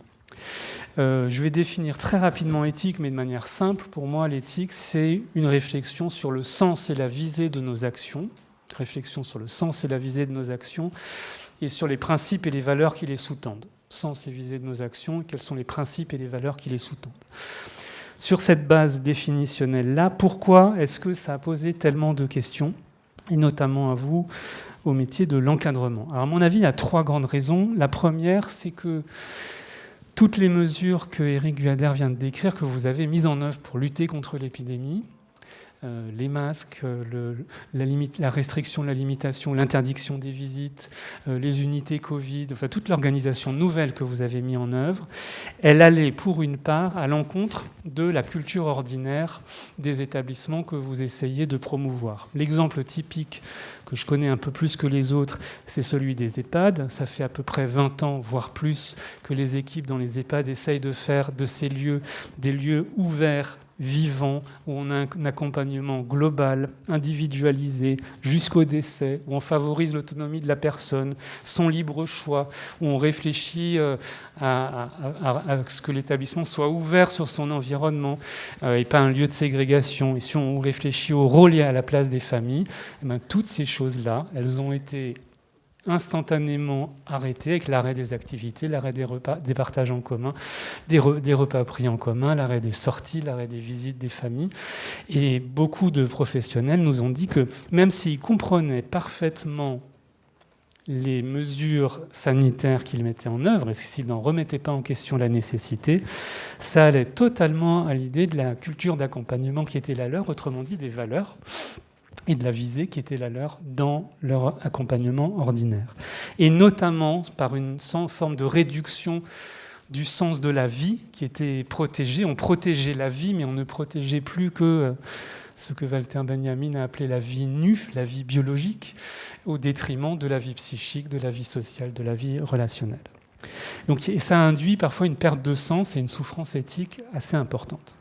Je vais définir très rapidement éthique, mais de manière simple. Pour moi, l'éthique, c'est une réflexion sur le sens et la visée de nos actions, réflexion sur le sens et la visée de nos actions, et sur les principes et les valeurs qui les sous-tendent. Sens et visée de nos actions, et quels sont les principes et les valeurs qui les sous-tendent. Sur cette base définitionnelle-là, pourquoi est-ce que ça a posé tellement de questions, et notamment à vous, au métier de l'encadrement? Alors, à mon avis, il y a 3 grandes raisons. La première, c'est que toutes les mesures que Éric Guader vient de décrire, que vous avez mises en œuvre pour lutter contre l'épidémie, les masques, la restriction, la limitation, l'interdiction des visites, les unités Covid, enfin toute l'organisation nouvelle que vous avez mise en œuvre, elle allait pour une part à l'encontre de la culture ordinaire des établissements que vous essayez de promouvoir. L'exemple typique que je connais un peu plus que les autres, c'est celui des EHPAD. Ça fait à peu près 20 ans, voire plus, que les équipes dans les EHPAD essayent de faire de ces lieux des lieux ouverts, vivant, où on a un accompagnement global, individualisé, jusqu'au décès, où on favorise l'autonomie de la personne, son libre choix, où on réfléchit à ce que l'établissement soit ouvert sur son environnement et pas un lieu de ségrégation. Et si on réfléchit au rôle et à la place des familles, eh bien, toutes ces choses-là, elles ont été instantanément arrêté avec l'arrêt des activités, l'arrêt des repas, des partages en commun, des repas pris en commun, l'arrêt des sorties, l'arrêt des visites des familles. Et beaucoup de professionnels nous ont dit que même s'ils comprenaient parfaitement les mesures sanitaires qu'ils mettaient en œuvre, et s'ils n'en remettaient pas en question la nécessité, ça allait totalement à l'idée de la culture d'accompagnement qui était la leur, autrement dit des valeurs, et de la visée qui était la leur dans leur accompagnement ordinaire. Et notamment par une forme de réduction du sens de la vie qui était protégé. On protégeait la vie, mais on ne protégeait plus que ce que Walter Benjamin a appelé la vie nue, la vie biologique, au détriment de la vie psychique, de la vie sociale, de la vie relationnelle. Donc, et ça induit parfois une perte de sens et une souffrance éthique assez importante.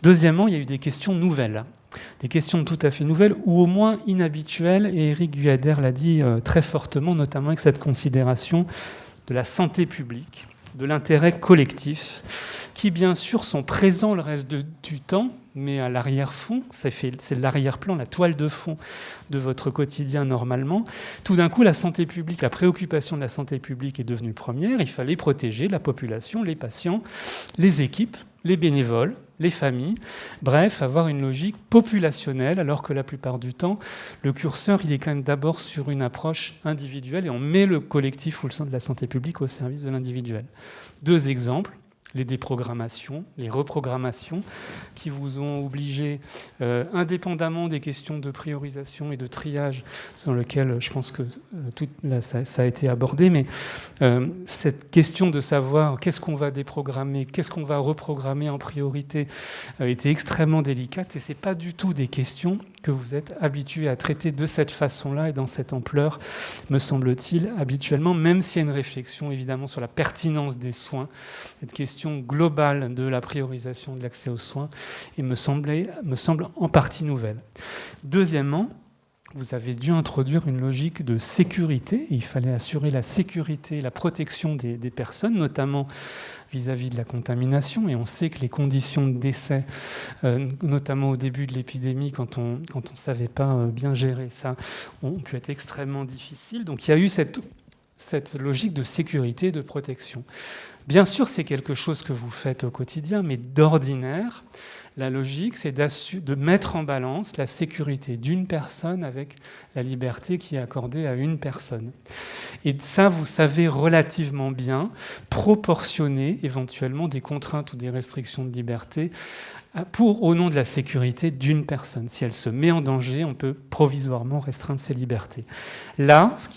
Deuxièmement, il y a eu des questions nouvelles. Des questions tout à fait nouvelles, ou au moins inhabituelles, et Éric Guader l'a dit très fortement, notamment avec cette considération de la santé publique, de l'intérêt collectif, qui bien sûr sont présents le reste du temps, mais à l'arrière-fond, c'est l'arrière-plan, la toile de fond de votre quotidien normalement. Tout d'un coup, la santé publique, la préoccupation de la santé publique est devenue première. Il fallait protéger la population, les patients, les équipes, les bénévoles, les familles, bref, avoir une logique populationnelle, alors que la plupart du temps, le curseur, il est quand même d'abord sur une approche individuelle, et on met le collectif ou le centre de la santé publique au service de l'individuel. 2 exemples. Les déprogrammations, les reprogrammations qui vous ont obligé, indépendamment des questions de priorisation et de triage sur lesquelles je pense que ça a été abordé, mais cette question de savoir qu'est-ce qu'on va déprogrammer, qu'est-ce qu'on va reprogrammer en priorité était extrêmement délicate, et ce n'est pas du tout des questions que vous êtes habitués à traiter de cette façon-là et dans cette ampleur, me semble-t-il, habituellement, même s'il y a une réflexion évidemment sur la pertinence des soins, cette question globale de la priorisation de l'accès aux soins, et me semble en partie nouvelle. Deuxièmement, vous avez dû introduire une logique de sécurité. Il fallait assurer la sécurité, la protection des personnes, notamment vis-à-vis de la contamination. Et on sait que les conditions de décès, notamment au début de l'épidémie, quand on ne savait pas bien gérer ça, ont pu être extrêmement difficiles. Donc il y a eu cette logique de sécurité, de protection. Bien sûr, c'est quelque chose que vous faites au quotidien, mais d'ordinaire, la logique, c'est de mettre en balance la sécurité d'une personne avec la liberté qui est accordée à une personne. Et ça, vous savez relativement bien proportionner éventuellement des contraintes ou des restrictions de liberté au nom de la sécurité d'une personne. Si elle se met en danger, on peut provisoirement restreindre ses libertés. Là, ce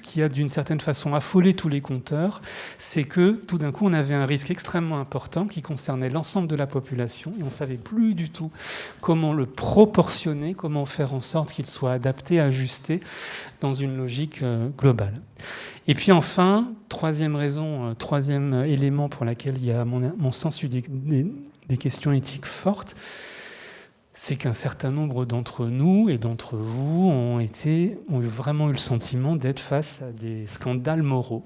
qui a d'une certaine façon affolé tous les compteurs, c'est que tout d'un coup on avait un risque extrêmement important qui concernait l'ensemble de la population, et on ne savait plus du tout comment le proportionner, comment faire en sorte qu'il soit adapté, ajusté dans une logique globale. Et puis enfin, troisième élément pour laquelle il y a à mon sens eu des questions éthiques fortes, c'est qu'un certain nombre d'entre nous et d'entre vous ont vraiment eu le sentiment d'être face à des scandales moraux,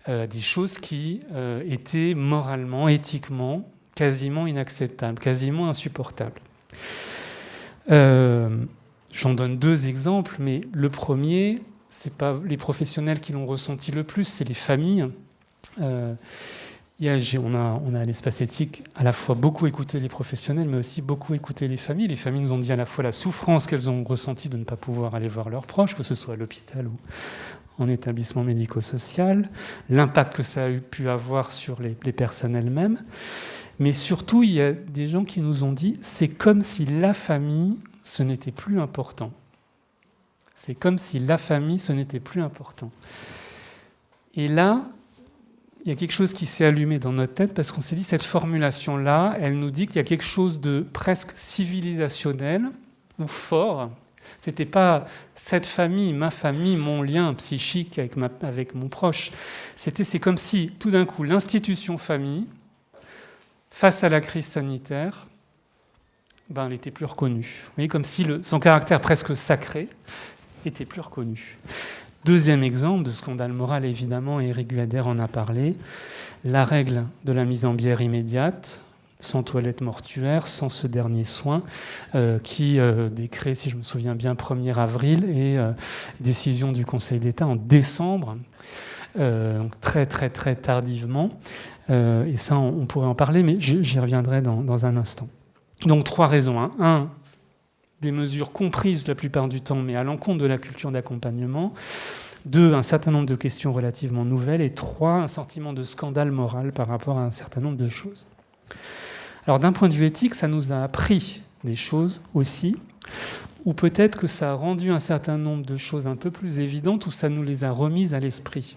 des choses qui étaient moralement, éthiquement, quasiment inacceptables, quasiment insupportables. J'en donne 2 exemples, mais le premier, c'est pas les professionnels qui l'ont ressenti le plus, c'est les familles. On a à l'espace éthique à la fois beaucoup écouté les professionnels, mais aussi beaucoup écouté les familles. Les familles nous ont dit à la fois la souffrance qu'elles ont ressentie de ne pas pouvoir aller voir leurs proches, que ce soit à l'hôpital ou en établissement médico-social, l'impact que ça a pu avoir sur les personnes elles-mêmes. Mais surtout, il y a des gens qui nous ont dit c'est comme si la famille, ce n'était plus important. C'est comme si la famille, ce n'était plus important. Et là, il y a quelque chose qui s'est allumé dans notre tête parce qu'on s'est dit, cette formulation-là, elle nous dit qu'il y a quelque chose de presque civilisationnel ou fort. C'était pas cette famille, ma famille, mon lien psychique avec mon proche. C'est comme si, tout d'un coup, l'institution famille, face à la crise sanitaire, elle n'était plus reconnue. Vous voyez, comme si son caractère presque sacré était plus reconnu. Deuxième exemple de scandale moral, évidemment, Éric Guader en a parlé, la règle de la mise en bière immédiate, sans toilette mortuaire, sans ce dernier soin, qui décret, si je me souviens bien, 1er avril et décision du Conseil d'État en décembre, très très très tardivement. Et ça, on pourrait en parler, mais j'y reviendrai dans un instant. Donc 3 raisons. 1, des mesures comprises la plupart du temps, mais à l'encontre de la culture d'accompagnement. 2, un certain nombre de questions relativement nouvelles. Et 3, un sentiment de scandale moral par rapport à un certain nombre de choses. Alors d'un point de vue éthique, ça nous a appris des choses aussi, ou peut-être que ça a rendu un certain nombre de choses un peu plus évidentes, ou ça nous les a remises à l'esprit,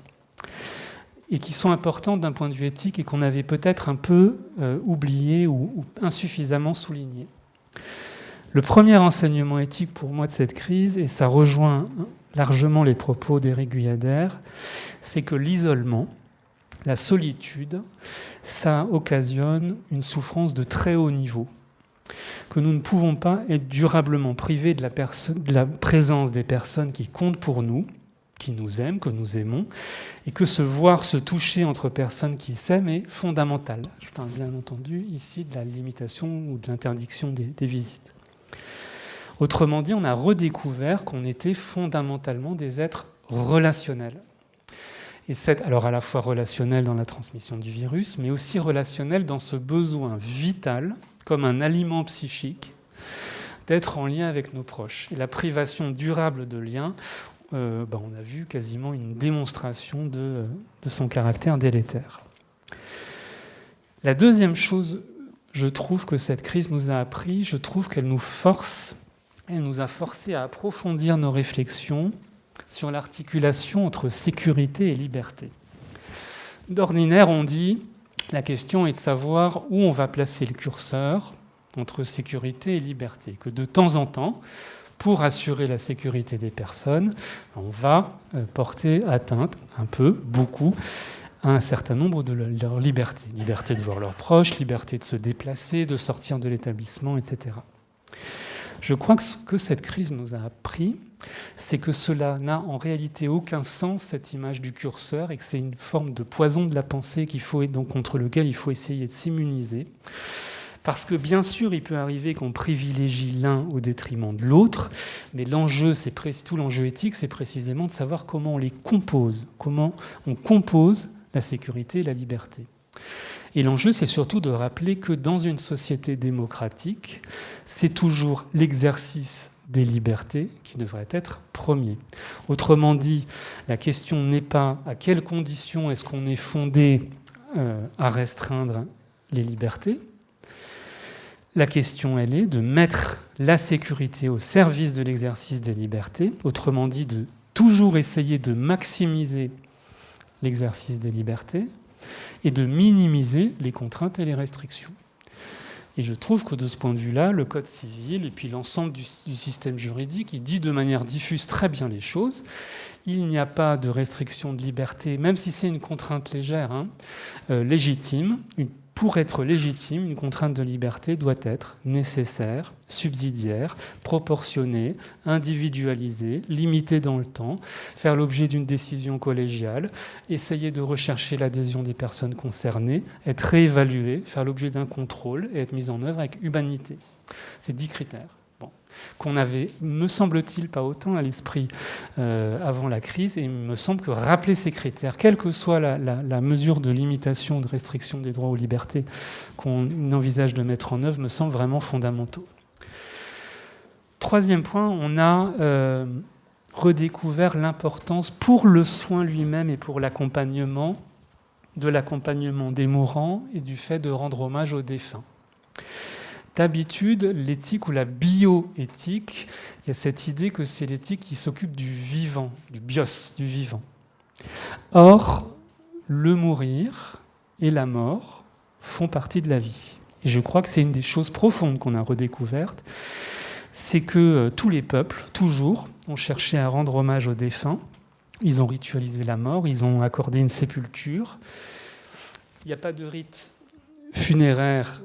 et qui sont importantes d'un point de vue éthique et qu'on avait peut-être un peu oubliées ou insuffisamment soulignées. Le premier enseignement éthique pour moi de cette crise, et ça rejoint largement les propos d'Éric Guyader, c'est que l'isolement, la solitude, ça occasionne une souffrance de très haut niveau, que nous ne pouvons pas être durablement privés de la présence des personnes qui comptent pour nous, qui nous aiment, que nous aimons, et que se voir se toucher entre personnes qui s'aiment est fondamental. Je parle bien entendu ici de la limitation ou de l'interdiction des visites. Autrement dit, on a redécouvert qu'on était fondamentalement des êtres relationnels. Et alors à la fois relationnel dans la transmission du virus, mais aussi relationnel dans ce besoin vital, comme un aliment psychique, d'être en lien avec nos proches. Et la privation durable de liens, on a vu quasiment une démonstration de son caractère délétère. La deuxième chose, je trouve que cette crise nous a appris, je trouve qu'elle nous a forcé à approfondir nos réflexions sur l'articulation entre sécurité et liberté. D'ordinaire, on dit, la question est de savoir où on va placer le curseur entre sécurité et liberté, que de temps en temps, pour assurer la sécurité des personnes, on va porter atteinte, un peu, beaucoup, à un certain nombre de leurs libertés. Liberté de voir leurs proches, liberté de se déplacer, de sortir de l'établissement, etc. Je crois que ce que cette crise nous a appris, c'est que cela n'a en réalité aucun sens, cette image du curseur, et que c'est une forme de poison de la pensée contre lequel il faut essayer de s'immuniser. Parce que bien sûr, il peut arriver qu'on privilégie l'un au détriment de l'autre, mais tout l'enjeu éthique, c'est précisément de savoir comment on les compose, comment on compose la sécurité et la liberté. Et l'enjeu, c'est surtout de rappeler que dans une société démocratique, c'est toujours l'exercice des libertés qui devrait être premier. Autrement dit, la question n'est pas à quelles conditions est-ce qu'on est fondé à restreindre les libertés. La question, elle est de mettre la sécurité au service de l'exercice des libertés, autrement dit, de toujours essayer de maximiser l'exercice des libertés et de minimiser les contraintes et les restrictions. Et je trouve que de ce point de vue-là, le Code civil et puis l'ensemble du système juridique, il dit de manière diffuse très bien les choses. Il n'y a pas de restriction de liberté, même si c'est une contrainte légère, légitime, pour être légitime, une contrainte de liberté doit être nécessaire, subsidiaire, proportionnée, individualisée, limitée dans le temps, faire l'objet d'une décision collégiale, essayer de rechercher l'adhésion des personnes concernées, être réévaluée, faire l'objet d'un contrôle et être mise en œuvre avec humanité. C'est 10 critères. Qu'on avait, me semble-t-il, pas autant à l'esprit avant la crise, et il me semble que rappeler ces critères, quelle que soit la mesure de limitation, de restriction des droits aux libertés qu'on envisage de mettre en œuvre, me semble vraiment fondamentaux. Troisième point, on a redécouvert l'importance pour le soin lui-même et pour l'accompagnement, de l'accompagnement des mourants et du fait de rendre hommage aux défunts. D'habitude, l'éthique ou la bioéthique, il y a cette idée que c'est l'éthique qui s'occupe du vivant, du bios, du vivant. Or, le mourir et la mort font partie de la vie. Et je crois que c'est une des choses profondes qu'on a redécouvertes, c'est que tous les peuples, toujours, ont cherché à rendre hommage aux défunts. Ils ont ritualisé la mort, ils ont accordé une sépulture. Il n'y a pas de rite funéraire.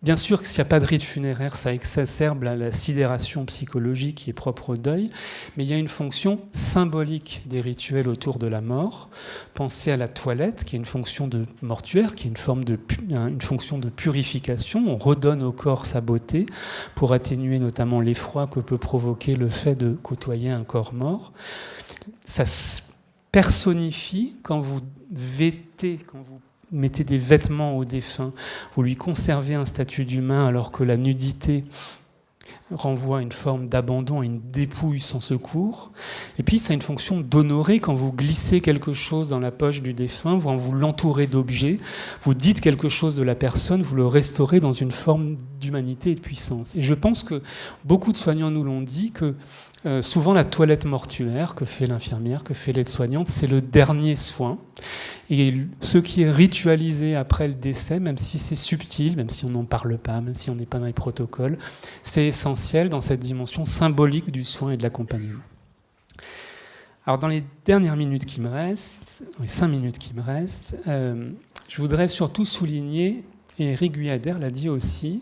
Bien sûr que s'il n'y a pas de rite funéraire, ça exacerbe la sidération psychologique qui est propre au deuil, mais il y a une fonction symbolique des rituels autour de la mort. Pensez à la toilette, qui est une fonction de mortuaire, qui est une fonction de purification. On redonne au corps sa beauté pour atténuer notamment l'effroi que peut provoquer le fait de côtoyer un corps mort. Ça se personnifie quand vous vêtez, quand vous mettez des vêtements au défunt, vous lui conservez un statut d'humain alors que la nudité renvoie à une forme d'abandon, à une dépouille sans secours. Et puis ça a une fonction d'honorer quand vous glissez quelque chose dans la poche du défunt, vous l'entourez d'objets, vous dites quelque chose de la personne, vous le restaurez dans une forme d'humanité et de puissance. Et je pense que beaucoup de soignants nous l'ont dit, que souvent la toilette mortuaire que fait l'infirmière, que fait l'aide-soignante, c'est le dernier soin. Et ce qui est ritualisé après le décès, même si c'est subtil, même si on n'en parle pas, même si on n'est pas dans les protocoles, c'est essentiel dans cette dimension symbolique du soin et de l'accompagnement. Alors dans les dernières minutes qui me restent, les 5 minutes qui me restent, je voudrais surtout souligner, et Eric Guyader l'a dit aussi,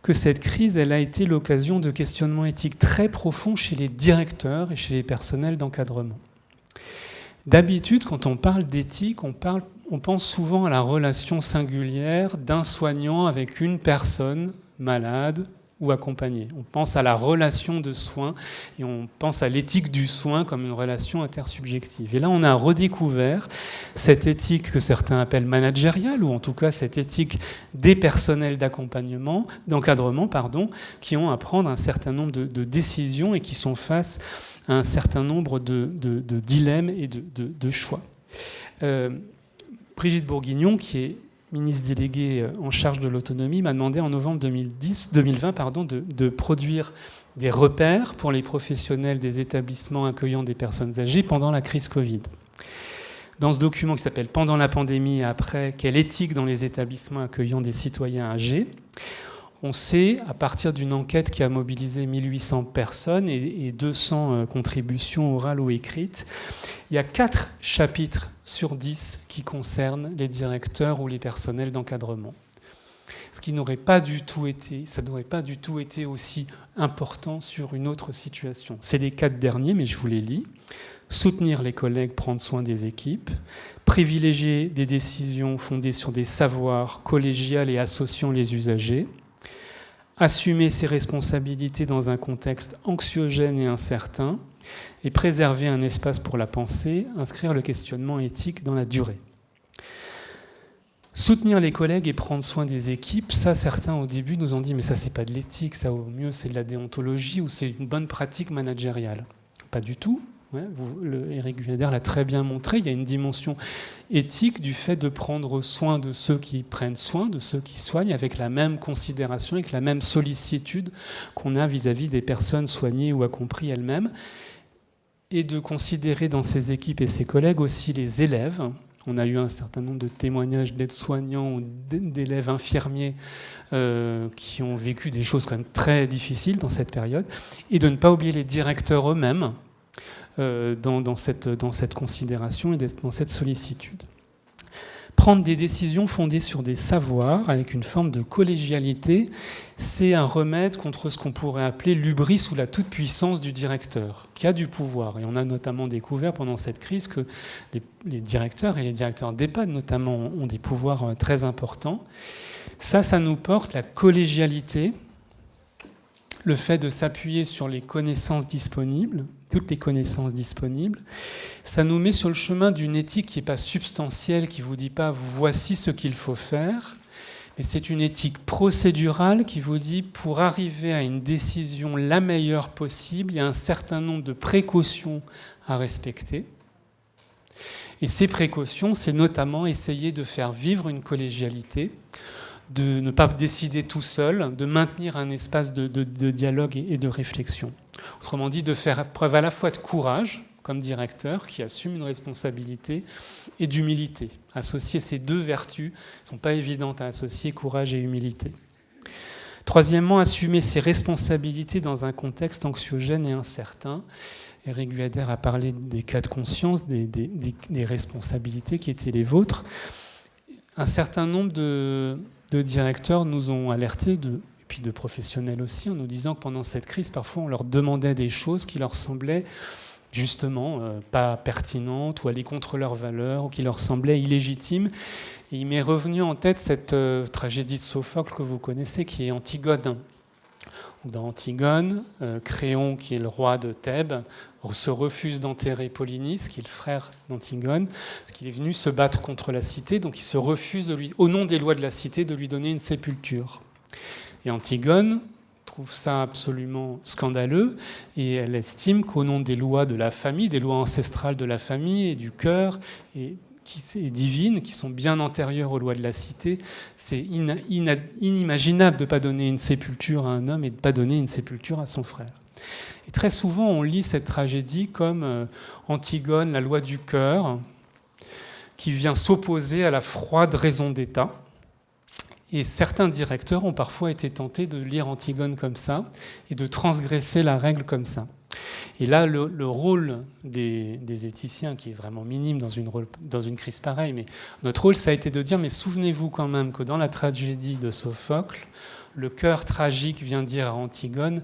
que cette crise, elle a été l'occasion de questionnements éthiques très profonds chez les directeurs et chez les personnels d'encadrement. D'habitude, quand on parle d'éthique, on pense souvent à la relation singulière d'un soignant avec une personne malade ou accompagnée. On pense à la relation de soins et on pense à l'éthique du soin comme une relation intersubjective. Et là, on a redécouvert cette éthique que certains appellent managériale, ou en tout cas cette éthique des personnels d'encadrement, qui ont à prendre un certain nombre de décisions et qui sont face à un certain nombre de dilemmes et de choix. Brigitte Bourguignon, qui est ministre déléguée en charge de l'autonomie, m'a demandé en novembre 2020 de produire des repères pour les professionnels des établissements accueillant des personnes âgées pendant la crise Covid. Dans ce document qui s'appelle « Pendant la pandémie et après, quelle éthique dans les établissements accueillant des citoyens âgés ?» On sait, à partir d'une enquête qui a mobilisé 1800 personnes et 200 contributions orales ou écrites, il y a 4 chapitres sur 10 qui concernent les directeurs ou les personnels d'encadrement. Ce qui n'aurait pas du tout été, ça n'aurait pas du tout été aussi important sur une autre situation. C'est les 4 derniers, mais je vous les lis. Soutenir les collègues, prendre soin des équipes, privilégier des décisions fondées sur des savoirs collégiales et associant les usagers, assumer ses responsabilités dans un contexte anxiogène et incertain, et préserver un espace pour la pensée, inscrire le questionnement éthique dans la durée. Soutenir les collègues et prendre soin des équipes, ça, certains au début nous ont dit « mais ça, c'est pas de l'éthique, ça au mieux c'est de la déontologie ou c'est une bonne pratique managériale ». Pas du tout. Ouais, Eric Guyader l'a très bien montré, il y a une dimension éthique du fait de prendre soin de ceux qui prennent soin, de ceux qui soignent, avec la même considération, avec la même sollicitude qu'on a vis-à-vis des personnes soignées ou accompris elles-mêmes, et de considérer dans ses équipes et ses collègues aussi les élèves. On a eu un certain nombre de témoignages d'aides-soignants ou d'élèves infirmiers qui ont vécu des choses quand même très difficiles dans cette période, et de ne pas oublier les directeurs eux-mêmes, dans cette considération et dans cette sollicitude. prendre des décisions fondées sur des savoirs, avec une forme de collégialité, c'est un remède contre ce qu'on pourrait appeler l'hubris ou la toute-puissance du directeur, qui a du pouvoir. Et on a notamment découvert pendant cette crise que les directeurs et les directeurs d'EHPAD notamment ont des pouvoirs très importants. Ça nous porte la collégialité, le fait de s'appuyer sur les connaissances disponibles, toutes les connaissances disponibles. Ça nous met sur le chemin d'une éthique qui n'est pas substantielle, qui ne vous dit pas « voici ce qu'il faut faire », mais c'est une éthique procédurale qui vous dit « pour arriver à une décision la meilleure possible, il y a un certain nombre de précautions à respecter ». Et ces précautions, c'est notamment essayer de faire vivre une collégialité, de ne pas décider tout seul, de maintenir un espace de dialogue et de réflexion. Autrement dit, de faire preuve à la fois de courage, comme directeur, qui assume une responsabilité, et d'humilité. Associer ces deux vertus ne sont pas évidentes à associer, courage et humilité. Troisièmement, assumer ses responsabilités dans un contexte anxiogène et incertain. Éric Guader a parlé des cas de conscience, des responsabilités qui étaient les vôtres. Un certain nombre de directeurs nous ont alertés, et puis de professionnels aussi, en nous disant que pendant cette crise, parfois on leur demandait des choses qui leur semblaient justement pas pertinentes ou aller contre leurs valeurs ou qui leur semblaient illégitimes. Et il m'est revenu en tête cette tragédie de Sophocle que vous connaissez, qui est Antigone. Dans Antigone, Créon, qui est le roi de Thèbes, se refuse d'enterrer Polynice, qui est le frère d'Antigone, parce qu'il est venu se battre contre la cité, donc il se refuse, au nom des lois de la cité, de lui donner une sépulture. Et Antigone trouve ça absolument scandaleux, et elle estime qu'au nom des lois de la famille, des lois ancestrales de la famille et du cœur, et divines, qui sont bien antérieures aux lois de la cité, c'est inimaginable de ne pas donner une sépulture à un homme et de ne pas donner une sépulture à son frère. Et très souvent, on lit cette tragédie comme Antigone, la loi du cœur, qui vient s'opposer à la froide raison d'État. Et certains directeurs ont parfois été tentés de lire Antigone comme ça et de transgresser la règle comme ça. Et là, le rôle des éthiciens, qui est vraiment minime dans une crise pareille, mais notre rôle, ça a été de dire, mais souvenez-vous quand même que dans la tragédie de Sophocle, le cœur tragique vient dire à Antigone,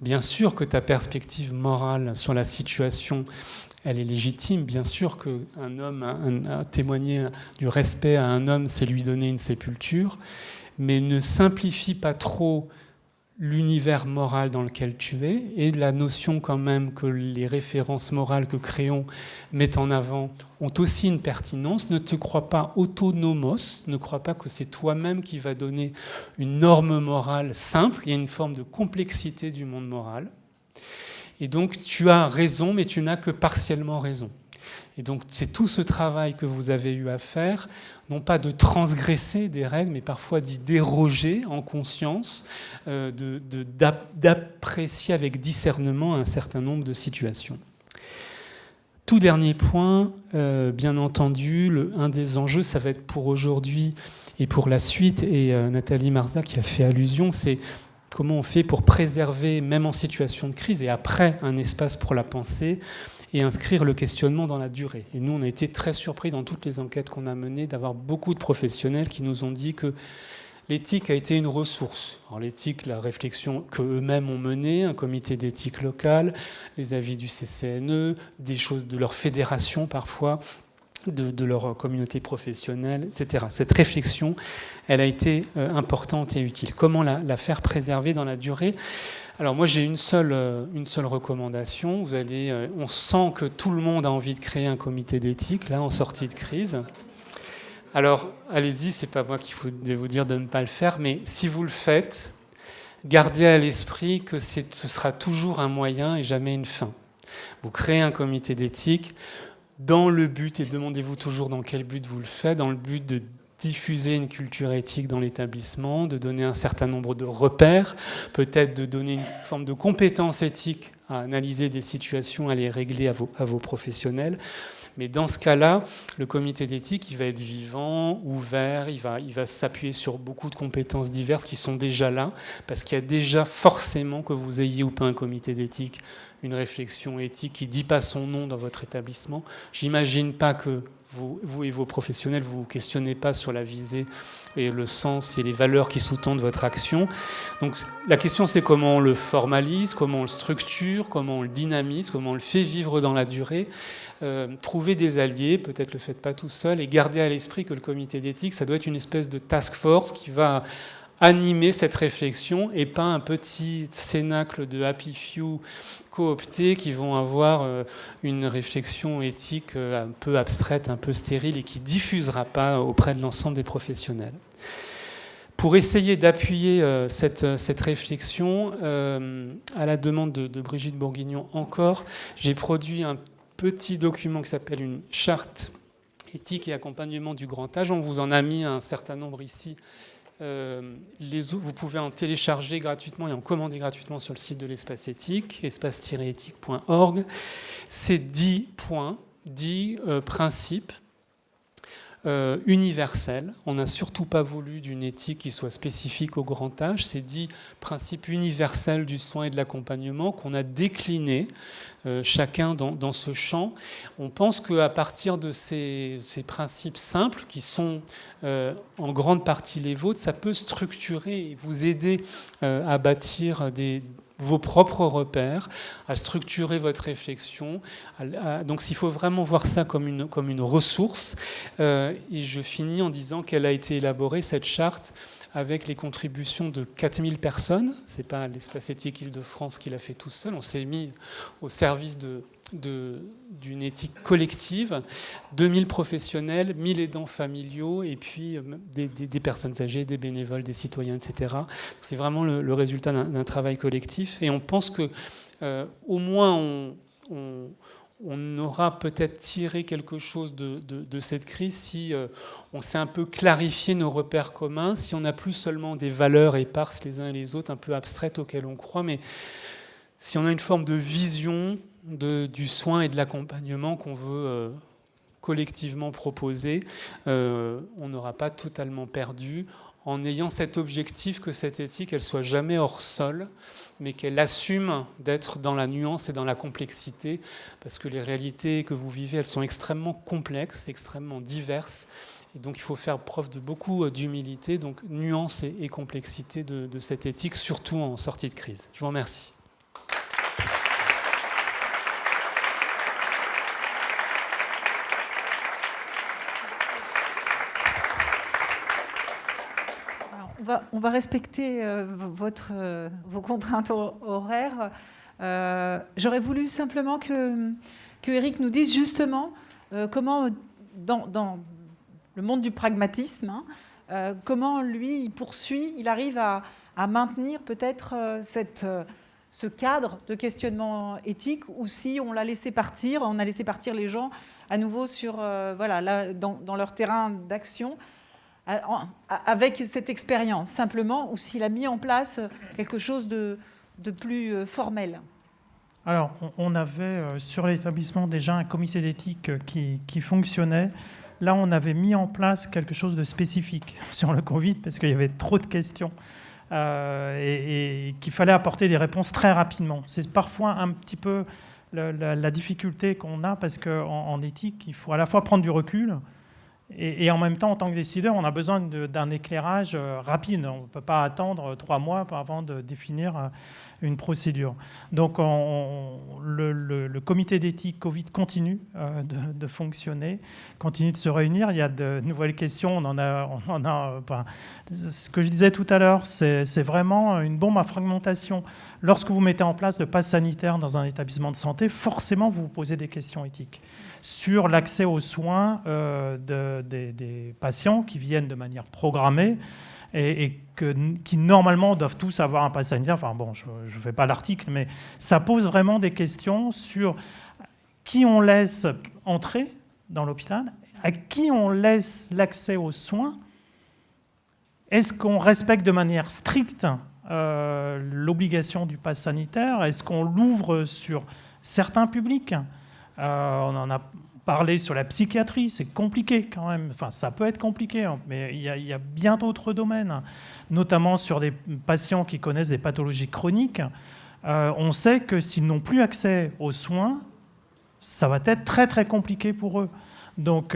bien sûr que ta perspective morale sur la situation, elle est légitime. Bien sûr qu'un homme, témoigner du respect à un homme, c'est lui donner une sépulture, mais ne simplifie pas trop l'univers moral dans lequel tu es, et la notion quand même que les références morales que Créon met en avant ont aussi une pertinence. Ne te crois pas autonomos, ne crois pas que c'est toi-même qui va donner une norme morale simple. Il y a une forme de complexité du monde moral. Et donc tu as raison, mais tu n'as que partiellement raison. Et donc c'est tout ce travail que vous avez eu à faire, non pas de transgresser des règles, mais parfois d'y déroger en conscience, d'apprécier avec discernement un certain nombre de situations. Tout dernier point, bien entendu, un des enjeux, ça va être pour aujourd'hui et pour la suite, et Nathalie Marza qui a fait allusion, c'est comment on fait pour préserver, même en situation de crise et après, un espace pour la pensée et inscrire le questionnement dans la durée. Et nous, on a été très surpris dans toutes les enquêtes qu'on a menées d'avoir beaucoup de professionnels qui nous ont dit que l'éthique a été une ressource. Alors l'éthique, la réflexion qu'eux-mêmes ont menée, un comité d'éthique local, les avis du CCNE, des choses de leur fédération parfois, de leur communauté professionnelle, etc. Cette réflexion, elle a été importante et utile. Comment la faire préserver dans la durée ? Alors moi, j'ai une seule recommandation. On sent que tout le monde a envie de créer un comité d'éthique, là, en sortie de crise. Alors, allez-y, c'est pas moi qui vais vous dire de ne pas le faire, mais si vous le faites, gardez à l'esprit que ce sera toujours un moyen et jamais une fin. Vous créez un comité d'éthique dans le but, et demandez-vous toujours dans quel but vous le faites, dans le but de diffuser une culture éthique dans l'établissement, de donner un certain nombre de repères, peut-être de donner une forme de compétence éthique à analyser des situations, à les régler à vos professionnels. Mais dans ce cas-là, le comité d'éthique, il va être vivant, ouvert, il va s'appuyer sur beaucoup de compétences diverses qui sont déjà là, parce qu'il y a déjà forcément, que vous ayez ou pas un comité d'éthique, une réflexion éthique qui ne dit pas son nom dans votre établissement. J'imagine pas que vous et vos professionnels, vous ne vous questionnez pas sur la visée et le sens et les valeurs qui sous-tendent votre action. Donc la question, c'est comment on le formalise, comment on le structure, comment on le dynamise, comment on le fait vivre dans la durée. Trouver des alliés, peut-être le faites pas tout seul, et garder à l'esprit que le comité d'éthique, ça doit être une espèce de task force qui va animer cette réflexion et pas un petit cénacle de happy few cooptés qui vont avoir une réflexion éthique un peu abstraite, un peu stérile et qui ne diffusera pas auprès de l'ensemble des professionnels. Pour essayer d'appuyer cette réflexion, à la demande de Brigitte Bourguignon encore, j'ai produit un petit document qui s'appelle une charte éthique et accompagnement du grand âge. On vous en a mis un certain nombre ici. Vous pouvez en télécharger gratuitement et en commander gratuitement sur le site de l'espace éthique, espace-éthique.org. C'est 10 points, 10 principes universels. On n'a surtout pas voulu d'une éthique qui soit spécifique au grand âge. C'est 10 principes universels du soin et de l'accompagnement qu'on a déclinés chacun dans ce champ. On pense qu'à partir de ces principes simples, qui sont en grande partie les vôtres, ça peut structurer et vous aider à bâtir vos propres repères, à structurer votre réflexion. Donc il faut vraiment voir ça comme une ressource. Et je finis en disant qu'elle a été élaborée, cette charte, avec les contributions de 4000 personnes. Ce n'est pas l'Espace éthique Île-de-France qui l'a fait tout seul. On s'est mis au service d'une éthique collective, 2000 professionnels, 1000 aidants familiaux, et puis des personnes âgées, des bénévoles, des citoyens, etc. C'est vraiment le résultat d'un travail collectif. Et on pense que au moins on aura peut-être tiré quelque chose de cette crise si on s'est un peu clarifié nos repères communs, si on n'a plus seulement des valeurs éparses les uns et les autres, un peu abstraites auxquelles on croit, mais si on a une forme de vision du soin et de l'accompagnement qu'on veut collectivement proposer, on n'aura pas totalement perdu en ayant cet objectif que cette éthique, elle soit jamais hors sol, mais qu'elle assume d'être dans la nuance et dans la complexité, parce que les réalités que vous vivez, elles sont extrêmement complexes, extrêmement diverses, et donc il faut faire preuve de beaucoup d'humilité, donc nuance et complexité de cette éthique, surtout en sortie de crise. Je vous remercie. On va respecter vos contraintes horaires. J'aurais voulu simplement que Éric nous dise justement comment, dans le monde du pragmatisme, comment lui, il arrive à maintenir peut-être ce cadre de questionnement éthique, ou si on l'a laissé partir, on a laissé partir les gens à nouveau dans leur terrain d'action, avec cette expérience simplement, ou s'il a mis en place quelque chose de plus formel. Alors, on avait sur l'établissement déjà un comité d'éthique qui fonctionnait. Là, on avait mis en place quelque chose de spécifique sur le Covid, parce qu'il y avait trop de questions et qu'il fallait apporter des réponses très rapidement. C'est parfois un petit peu la difficulté qu'on a, parce qu'en éthique, il faut à la fois prendre du recul, et en même temps, en tant que décideur, on a besoin d'un éclairage rapide. On ne peut pas attendre 3 mois avant de définir une procédure. Donc le comité d'éthique Covid continue de fonctionner, continue de se réunir. Il y a de nouvelles questions. Ce que je disais tout à l'heure, c'est vraiment une bombe à fragmentation. Lorsque vous mettez en place le pass sanitaire dans un établissement de santé, forcément, vous vous posez des questions éthiques sur l'accès aux soins des patients qui viennent de manière programmée et qui normalement doivent tous avoir un pass sanitaire. Enfin bon, je ne fais pas l'article, mais ça pose vraiment des questions sur qui on laisse entrer dans l'hôpital, à qui on laisse l'accès aux soins. Est-ce qu'on respecte de manière stricte l'obligation du pass sanitaire? Est-ce qu'on l'ouvre sur certains publics? On en a parlé sur la psychiatrie, c'est compliqué quand même. Enfin, ça peut être compliqué, mais il y a bien d'autres domaines, notamment sur des patients qui connaissent des pathologies chroniques. On sait que s'ils n'ont plus accès aux soins, ça va être très très compliqué pour eux. Donc,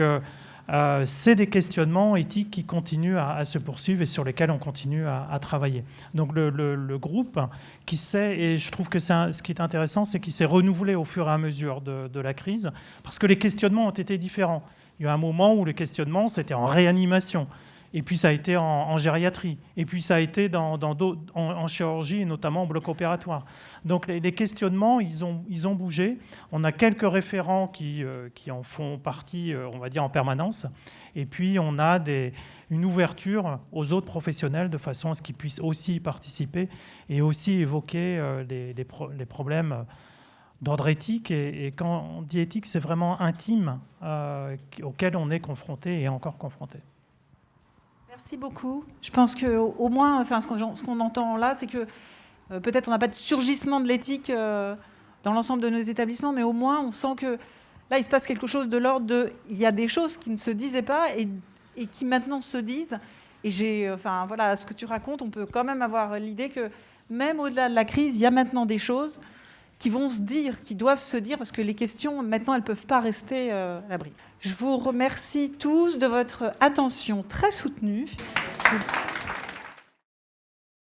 c'est des questionnements éthiques qui continuent à se poursuivre et sur lesquels on continue à travailler. Donc le groupe qui s'est, et je trouve que ce qui est intéressant, c'est qu'il s'est renouvelé au fur et à mesure de la crise, parce que les questionnements ont été différents. Il y a un moment où les questionnements, c'était en réanimation, et puis ça a été en gériatrie, et puis ça a été en chirurgie, et notamment en bloc opératoire. Donc les questionnements, ils ont bougé. On a quelques référents qui en font partie, on va dire, en permanence. Et puis on a une ouverture aux autres professionnels de façon à ce qu'ils puissent aussi y participer et aussi évoquer les problèmes d'ordre éthique. Et quand on dit éthique, c'est vraiment intime auquel on est confronté et encore confronté. Merci beaucoup. Je pense qu'au moins, ce qu'on entend là, c'est que peut-être on n'a pas de surgissement de l'éthique dans l'ensemble de nos établissements, mais au moins on sent que là, il se passe quelque chose de l'ordre de... Il y a des choses qui ne se disaient pas et qui maintenant se disent. Et ce que tu racontes, on peut quand même avoir l'idée que même au-delà de la crise, il y a maintenant des choses qui vont se dire, qui doivent se dire, parce que les questions, maintenant, elles ne peuvent pas rester à l'abri. Je vous remercie tous de votre attention très soutenue.